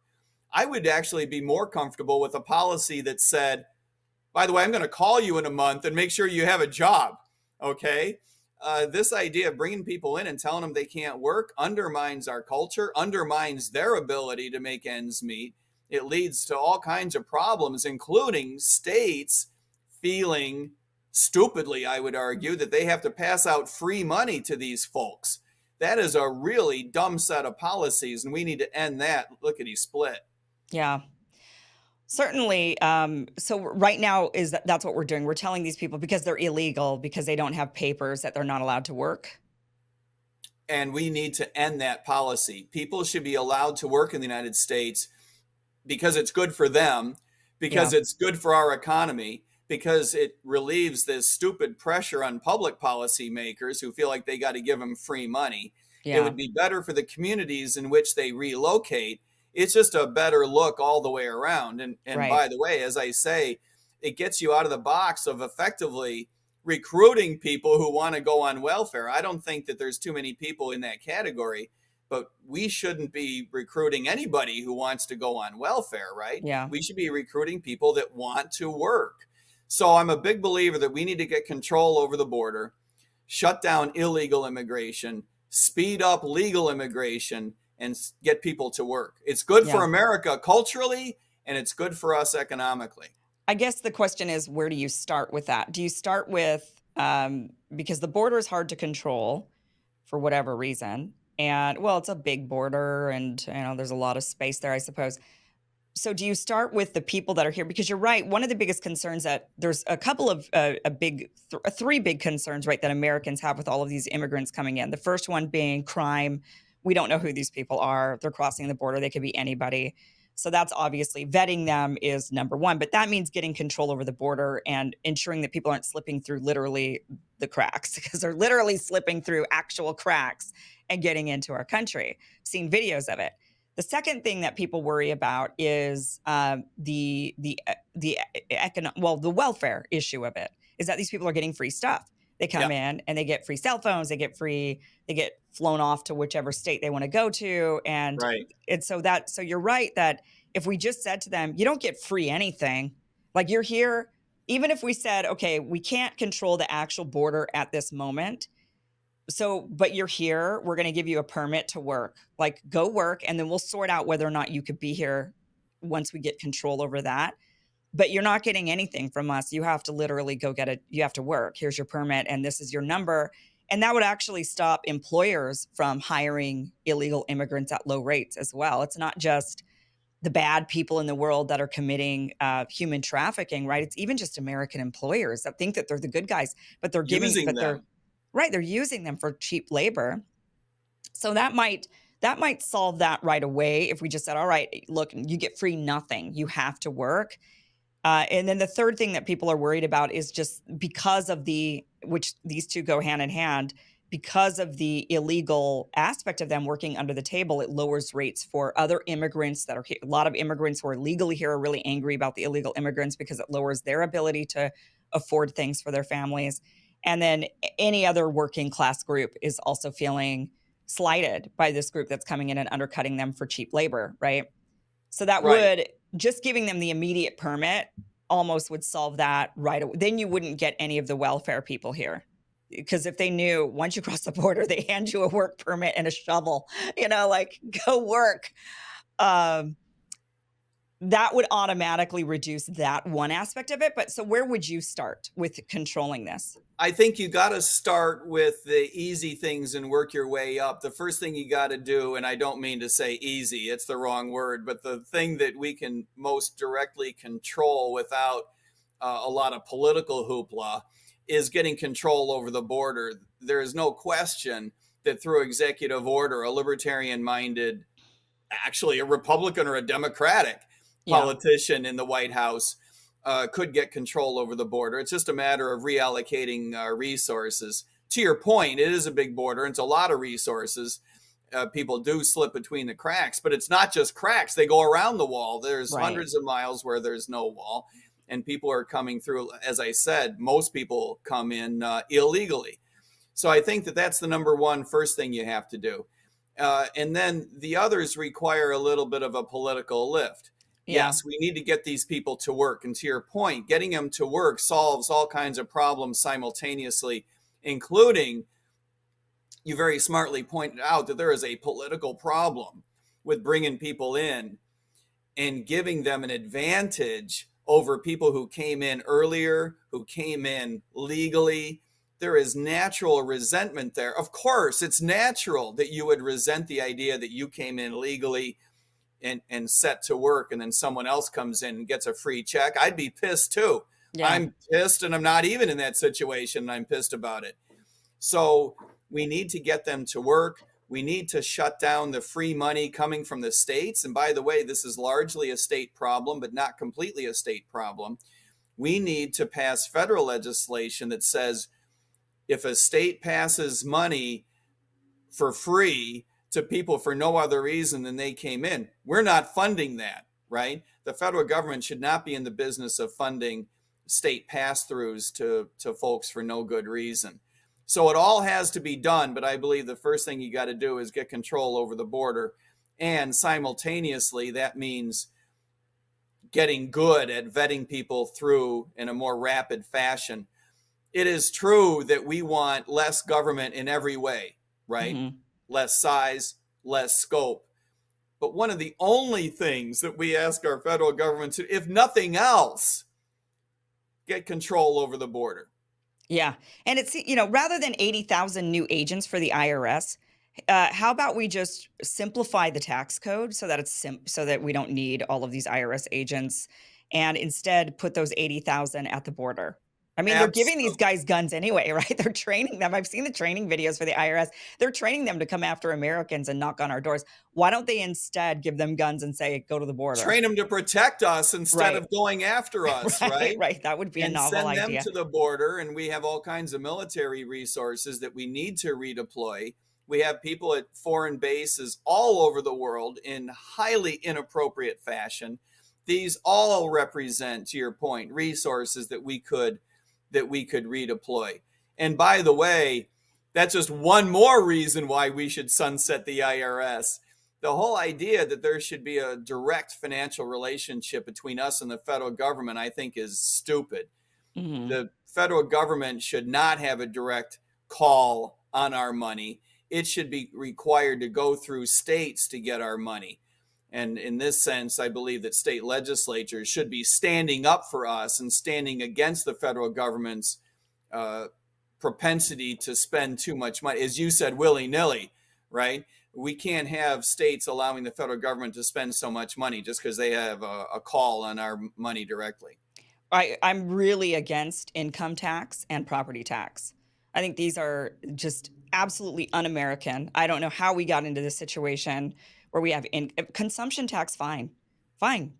I would actually be more comfortable with a policy that said, by the way, I'm going to call you in a month and make sure you have a job. Okay. This idea of bringing people in and telling them they can't work undermines our culture, undermines their ability to make ends meet. It leads to all kinds of problems, including states feeling stupidly, I would argue, that they have to pass out free money to these folks. That is a really dumb set of policies, and we need to end that lickety split. Yeah. Certainly. So right now that's what we're doing. We're telling these people because they're illegal, because they don't have papers, that they're not allowed to work. And we need to end that policy. People should be allowed to work in the United States because it's good for them, because it's good for our economy, because it relieves this stupid pressure on public policy makers who feel like they got to give them free money. It would be better for the communities in which they relocate. It's just a better look all the way around. And by the way, as I say, it gets you out of the box of effectively recruiting people who want to go on welfare. I don't think that there's too many people in that category, but we shouldn't be recruiting anybody who wants to go on welfare, right? Yeah. We should be recruiting people that want to work. So I'm a big believer that we need to get control over the border, shut down illegal immigration, speed up legal immigration, and get people to work. It's good for America culturally, and it's good for us economically. I guess the question is, where do you start with that? Do you start with, because the border is hard to control for whatever reason, and well, it's a big border, and there's a lot of space there, I suppose. So do you start with the people that are here? Because you're right. One of the biggest concerns that there's a couple of three big concerns, right, that Americans have with all of these immigrants coming in. The first one being crime. We don't know who these people are. They're crossing the border. They could be anybody. So that's obviously vetting them is number one. But that means getting control over the border and ensuring that people aren't slipping through literally the cracks, because they're literally slipping through actual cracks and getting into our country. I've seen videos of it. The second thing that people worry about is the welfare issue of it, is that these people are getting free stuff. They come in and they get free cell phones, they get flown off to whichever state they want to go to. And so you're right that if we just said to them, you don't get free anything, like you're here, even if we said, okay, we can't control the actual border at this moment, but you're here, we're going to give you a permit to work, like go work, and then we'll sort out whether or not you could be here once we get control over that. But you're not getting anything from us. You have to literally go get it. You have to work. Here's your permit, and this is your number. And that would actually stop employers from hiring illegal immigrants at low rates as well. It's not just the bad people in the world that are committing human trafficking, right? It's even just American employers that think that they're the good guys, but Using they're them. right, they're using them for cheap labor. So that might solve that right away if we just said, all right, look, you get free nothing, you have to work. And then the third thing that people are worried about is just because of which these two go hand in hand, because of the illegal aspect of them working under the table, it lowers rates for other immigrants that are here. A lot of immigrants who are legally here are really angry about the illegal immigrants because it lowers their ability to afford things for their families. And then any other working class group is also feeling slighted by this group that's coming in and undercutting them for cheap labor, right? So that Right. would just giving them the immediate permit almost would solve that right away. Then you wouldn't get any of the welfare people here. Because if they knew once you cross the border, they hand you a work permit and a shovel, like go work. Um, that would automatically reduce that one aspect of it. But so where would you start with controlling this? I think you got to start with the easy things and work your way up. The first thing you got to do, and I don't mean to say easy, it's the wrong word, but the thing that we can most directly control without a lot of political hoopla is getting control over the border. There is no question that through executive order, a libertarian minded, actually a Republican or a Democratic Yeah, politician in the White House could get control over the border. It's just a matter of reallocating resources. To your point, it is a big border. It's a lot of resources. People do slip between the cracks, but it's not just cracks. They go around the wall. There's right. hundreds of miles where there's no wall, and people are coming through. As I said, most people come in illegally. So I think that that's the number one first thing you have to do. And then the others require a little bit of a political lift. Yeah, Yes, we need to get these people to work. And to your point, getting them to work solves all kinds of problems simultaneously, including you very smartly pointed out that there is a political problem with bringing people in and giving them an advantage over people who came in earlier, who came in legally. There is natural resentment there. Of course, it's natural that you would resent the idea that you came in legally and set to work, and then someone else comes in and gets a free check. I'd be pissed too. yeah, I'm pissed, and I'm not even in that situation, and I'm pissed about it. So we need to get them to work. We need to shut down the free money coming from the states. And by the way, this is largely a state problem, but not completely a state problem. We need to pass federal legislation that says if a state passes money for free to people for no other reason than they came in, we're not funding that, right? The federal government should not be in the business of funding state pass-throughs to folks for no good reason. So it all has to be done, but I believe the first thing you got to do is get control over the border. And simultaneously, that means getting good at vetting people through in a more rapid fashion. It is true that we want less government in every way, right? hmm Less size, less scope. But one of the only things that we ask our federal government to, if nothing else, get control over the border. yeah. And it's rather than 80,000 new agents for the IRS, how about we just simplify the tax code so that so that we don't need all of these IRS agents, and instead put those 80,000 at the border. I mean, they're giving these Absolutely. guys guns anyway, right? They're training them. I've seen the training videos for the IRS. They're training them to come after Americans and knock on our doors. Why don't they instead give them guns and say, go to the border? Train them to protect us instead Right. of going after us, Right. right? Right. That would be a And novel send them idea. to the border. And we have all kinds of military resources that we need to redeploy. We have people at foreign bases all over the world in highly inappropriate fashion. These all represent, to your point, resources that we could redeploy. And by the way, that's just one more reason why we should sunset the IRS. The whole idea that there should be a direct financial relationship between us and the federal government, I think, is stupid. hmm The federal government should not have a direct call on our money. It should be required to go through states to get our money. And in this sense, I believe that state legislatures should be standing up for us and standing against the federal government's propensity to spend too much money, as you said, willy nilly, right? we can't have states allowing the federal government to spend so much money just because they have a call on our money directly. I'm really against income tax and property tax. I think these are just absolutely un-American. I don't know how we got into this situation where we have consumption tax, fine,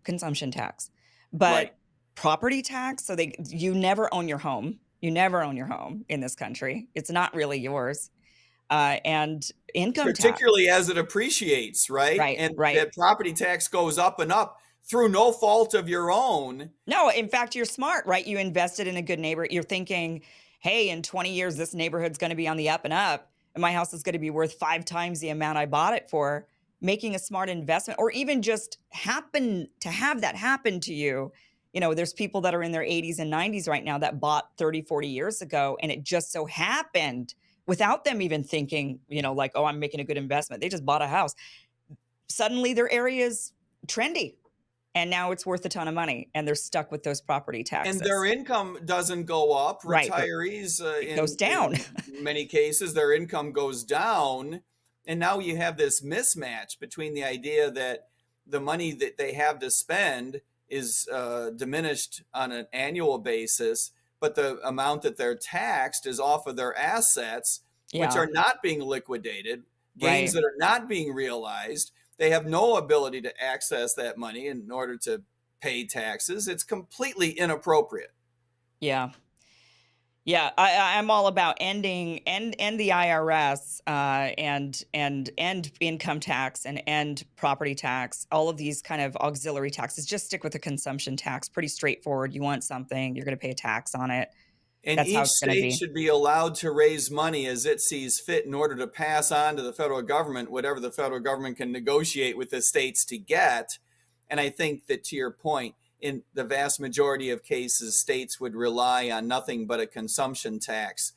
consumption tax, Right. but property tax. So you never own your home. You never own your home in this country. It's not really yours. And income tax. Particularly as it appreciates, right? Right, And right. that property tax goes up and up through no fault of your own. No, in fact, you're smart, right? You invested in a good neighbor. You're thinking, hey, in 20 years, this neighborhood's going to be on the up and up, and my house is going to be worth 5 times the amount I bought it for. Making a smart investment, or even just happen to have that happen to you. You know, there's people that are in their 80s and 90s right now that bought 30, 40 years ago, and it just so happened without them even thinking, you know, like, oh, I'm making a good investment. They just bought a house. Suddenly their area is trendy. And now it's worth a ton of money, and they're stuck with those property taxes. And their income doesn't go up. Right, Retirees, it goes down. in many cases, their income goes down. And now you have this mismatch between the idea that the money that they have to spend is diminished on an annual basis, but the amount that they're taxed is off of their assets, which Yeah, are not being liquidated, gains right. that are not being realized. They have no ability to access that money in order to pay taxes. It's completely inappropriate. Yeah. Yeah, I'm all about ending end the IRS and end income tax and end property tax. All of these kind of auxiliary taxes. Just stick with the consumption tax. Pretty straightforward. You want something, you're going to pay a tax on it. And That's how each it's going to state be. should be allowed to raise money as it sees fit in order to pass on to the federal government whatever the federal government can negotiate with the states to get. And I think that, to your point, in the vast majority of cases, states would rely on nothing but a consumption tax.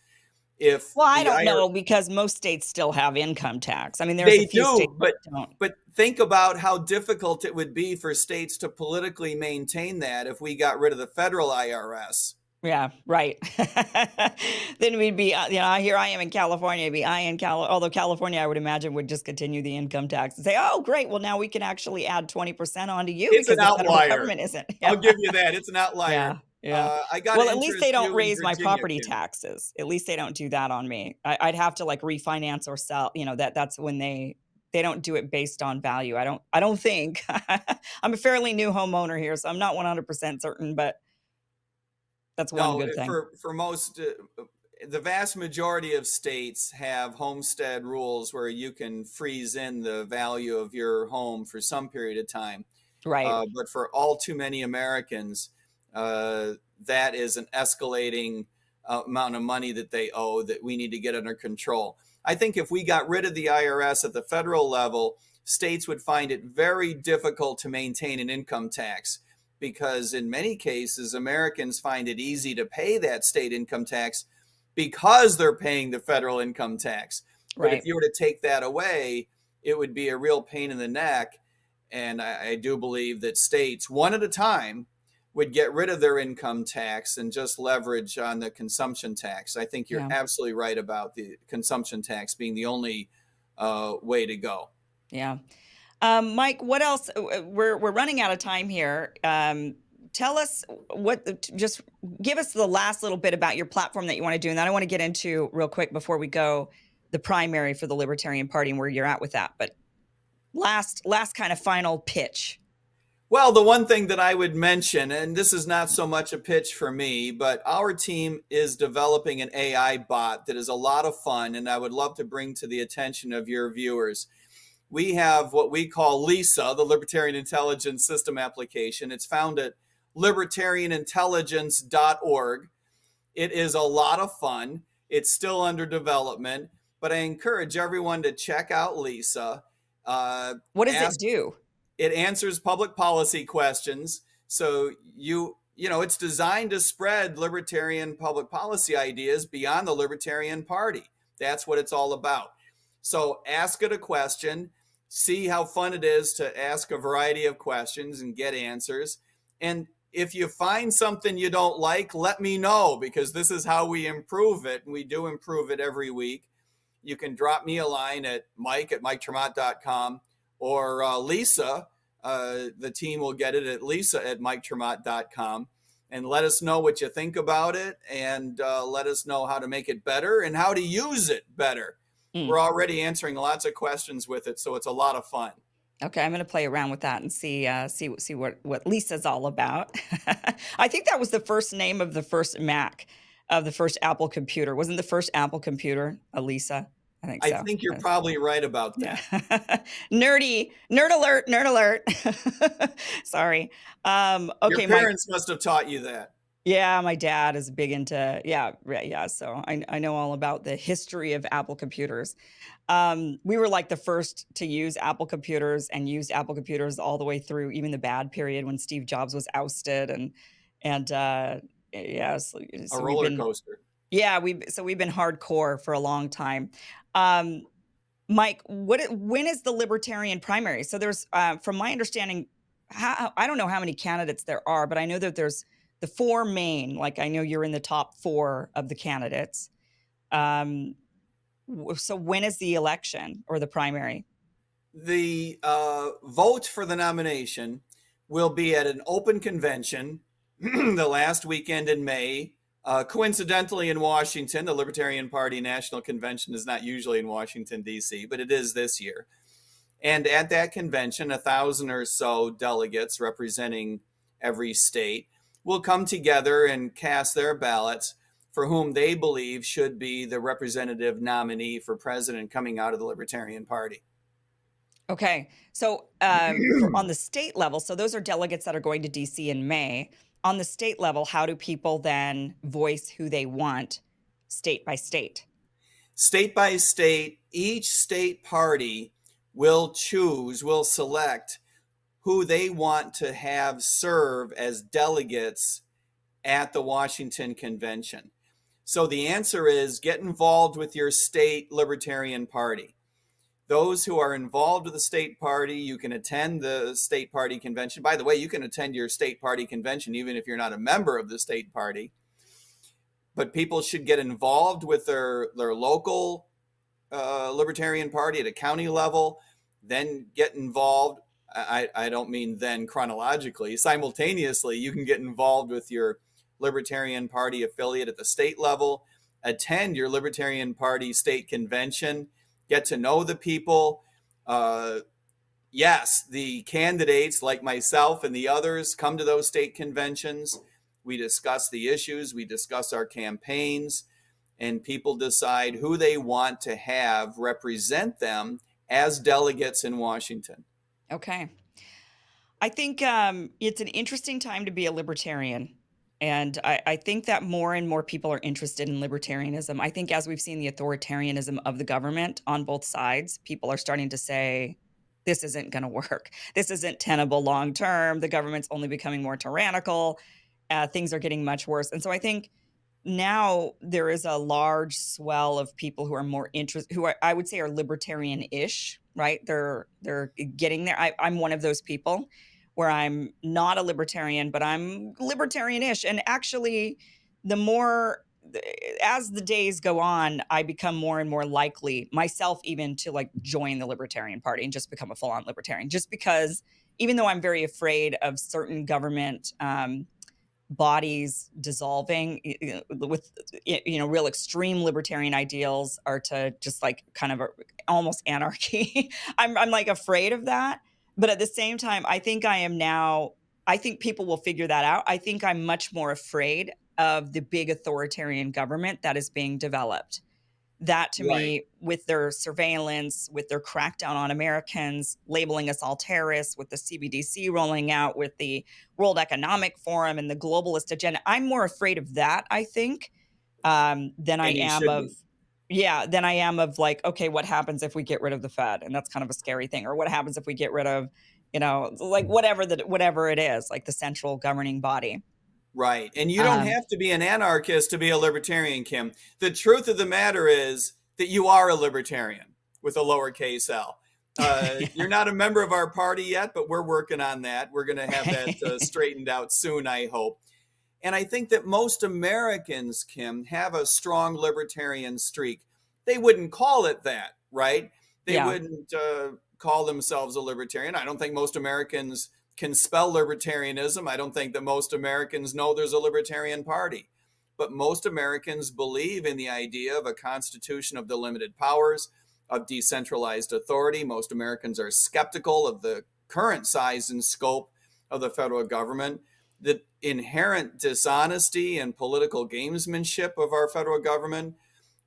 If Well, I the don't IRS, know, because most states still have income tax. I mean, there's a they few states do, that don't. but think about how difficult it would be for states to politically maintain that if we got rid of the federal IRS. Yeah, right. Then we'd be, you know, here I am in California, it'd be I in although California, I would imagine, would just continue the income tax and say, oh, great, well, now we can actually add 20% onto you It's because an the federal outlier. government isn't. I'll Yeah, give you that. It's an outlier. yeah, yeah. I got to Well, at least they interest don't you in raise my Virginia, property Kim. taxes. At least they don't do that on me. I'd have to like refinance or sell, you know, that's when they don't do it based on value. I don't think. I'm a fairly new homeowner here, so I'm not 100% certain, but that's one No, good thing. for most, the vast majority of states have homestead rules where you can freeze in the value of your home for some period of time. Right. But for all too many Americans, that is an escalating amount of money that they owe that we need to get under control. I think if we got rid of the IRS at the federal level, states would find it very difficult to maintain an income tax because in many cases, Americans find it easy to pay that state income tax because they're paying the federal income tax. But if Right. you were to take that away, it would be a real pain in the neck. And I do believe that states, one at a time, would get rid of their income tax and just leverage on the consumption tax. I think you're Yeah. absolutely right about the consumption tax being the only way to go. Yeah. Mike, what else? We're running out of time here. Tell us just give us the last little bit about your platform that you want to do. And then I want to get into real quick before we go the primary for the Libertarian Party and where you're at with that. But last kind of final pitch. Well, the one thing that I would mention, and this is not so much a pitch for me, but our team is developing an AI bot that is a lot of fun, and I would love to bring to the attention of your viewers. We have what we call LISA, the Libertarian Intelligence System application. It's found at libertarianintelligence.org. It is a lot of fun. It's still under development, but I encourage everyone to check out LISA. What does it do? It answers public policy questions. So it's designed to spread libertarian public policy ideas beyond the Libertarian Party. That's what it's all about. So ask it a question, see how fun it is to ask a variety of questions and get answers. And if you find something you don't like, let me know, because this is how we improve it. And we do improve it every week. you can drop me a line at mike@miketremont.com, or Lisa, the team will get it at lisa@miketremont.com, and let us know what you think about it, and let us know how to make it better and how to use it better. We're already answering lots of questions with it, so it's a lot of fun. Okay, I'm going to play around with that and see what Lisa's all about. I think that was the first name of the first Mac, of the first Apple computer. Wasn't the first Apple computer a Lisa? I think I so. think you're probably right about Yeah. that. Nerd alert, nerd alert. Sorry. Your Okay, parents must have taught you that. yeah, my dad is big into, yeah. So I know all about the history of Apple computers. We were like the first to use Apple computers, and used Apple computers all the way through even the bad period when Steve Jobs was ousted, and yeah, A so we've roller been, coaster. yeah, we've been hardcore for a long time. Um, Mike, when is the Libertarian primary? So there's, from my understanding, I don't know how many candidates there are, but I know that there's the four main. Like, I know you're in the top four of the candidates. Um, so when is the election or the primary? The vote for the nomination will be at an open convention the last weekend in May. Coincidentally, in Washington. The Libertarian Party National Convention is not usually in Washington, D.C., but it is this year. And at that convention, 1,000 or so delegates representing every state will come together and cast their ballots for whom they believe should be the representative nominee for president coming out of the Libertarian Party. Okay. So on the state level, so those are delegates that are going to DC in May. On the state level, how do people then voice who they want state by state? State by state, each state party will select who they want to have serve as delegates at the Washington convention. So the answer is get involved with your state Libertarian Party. Those who are involved with the state party, you can attend the state party convention. By the way, you can attend your state party convention even if you're not a member of the state party. But people should get involved with their local Libertarian Party at a county level, then get involved. I don't mean then chronologically. Simultaneously, you can get involved with your Libertarian Party affiliate at the state level, attend your Libertarian Party state convention, get to know the people. Yes, the candidates like myself and the others come to those state conventions. We discuss the issues, we discuss our campaigns, and people decide who they want to have represent them as delegates in Washington. Okay. I think it's an interesting time to be a libertarian. And I think that more and more people are interested in libertarianism. I think as we've seen the authoritarianism of the government on both sides, people are starting to say, this isn't going to work. This isn't tenable long term. The government's only becoming more tyrannical. Things are getting much worse. And so I think now there is a large swell of people who are more interested, who I would say are libertarian-ish, right? They're getting there. I'm one of those people where I'm not a libertarian, but I'm libertarian-ish. And actually, the more as the days go on, I become more and more likely myself even to like join the Libertarian Party and just become a full-on libertarian. Just because even though I'm very afraid of certain government bodies dissolving with real extreme libertarian ideals are to just like kind of almost anarchy. I'm like afraid of that, but at the same time I think people will figure that out. I think I'm much more afraid of the big authoritarian government that is being developed. That to me, with their surveillance, with their crackdown on Americans, labeling us all terrorists, with the CBDC rolling out, with the World Economic Forum and the globalist agenda, I'm more afraid of that, I think, than I am of like, okay, what happens if we get rid of the Fed? And that's kind of a scary thing. Or what happens if we get rid of, like whatever it is, like the central governing body. Right. And you don't have to be an anarchist to be a libertarian, Kim. The truth of the matter is that you are a libertarian with a lowercase l. You're not a member of our party yet, but we're working on that. We're going to have that straightened out soon, I hope. And I think that most Americans, Kim, have a strong libertarian streak. they wouldn't call it that, right? They Yeah. wouldn't call themselves a libertarian. I don't think most Americans can spell libertarianism. I don't think that most Americans know there's a libertarian party. But most Americans believe in the idea of a constitution of delimited powers, of decentralized authority. Most Americans are skeptical of the current size and scope of the federal government, the inherent dishonesty and political gamesmanship of our federal government.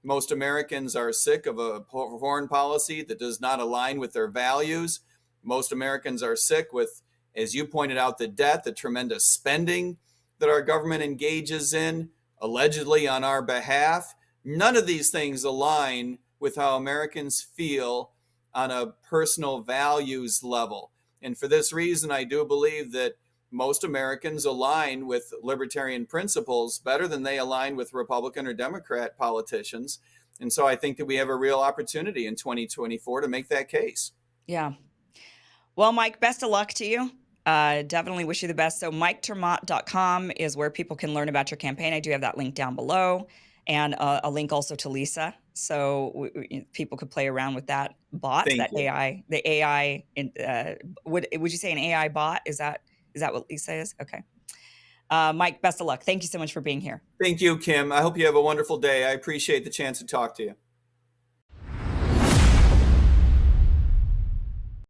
Most Americans are sick of a foreign policy that does not align with their values. Most Americans are sick with, as you pointed out, the debt, the tremendous spending that our government engages in, allegedly on our behalf. None of these things align with how Americans feel on a personal values level. And for this reason, I do believe that most Americans align with libertarian principles better than they align with Republican or Democrat politicians. And so I think that we have a real opportunity in 2024 to make that case. Yeah. Well, Mike, best of luck to you. Definitely wish you the best. So MikeTermott.com is where people can learn about your campaign. I do have that link down below, and a link also to Lisa. So people could play around with that bot, Thank that you. AI, the AI. Would you say an AI bot? Is that what Lisa is? Okay. Mike, best of luck. Thank you so much for being here. Thank you, Kim. I hope you have a wonderful day. I appreciate the chance to talk to you.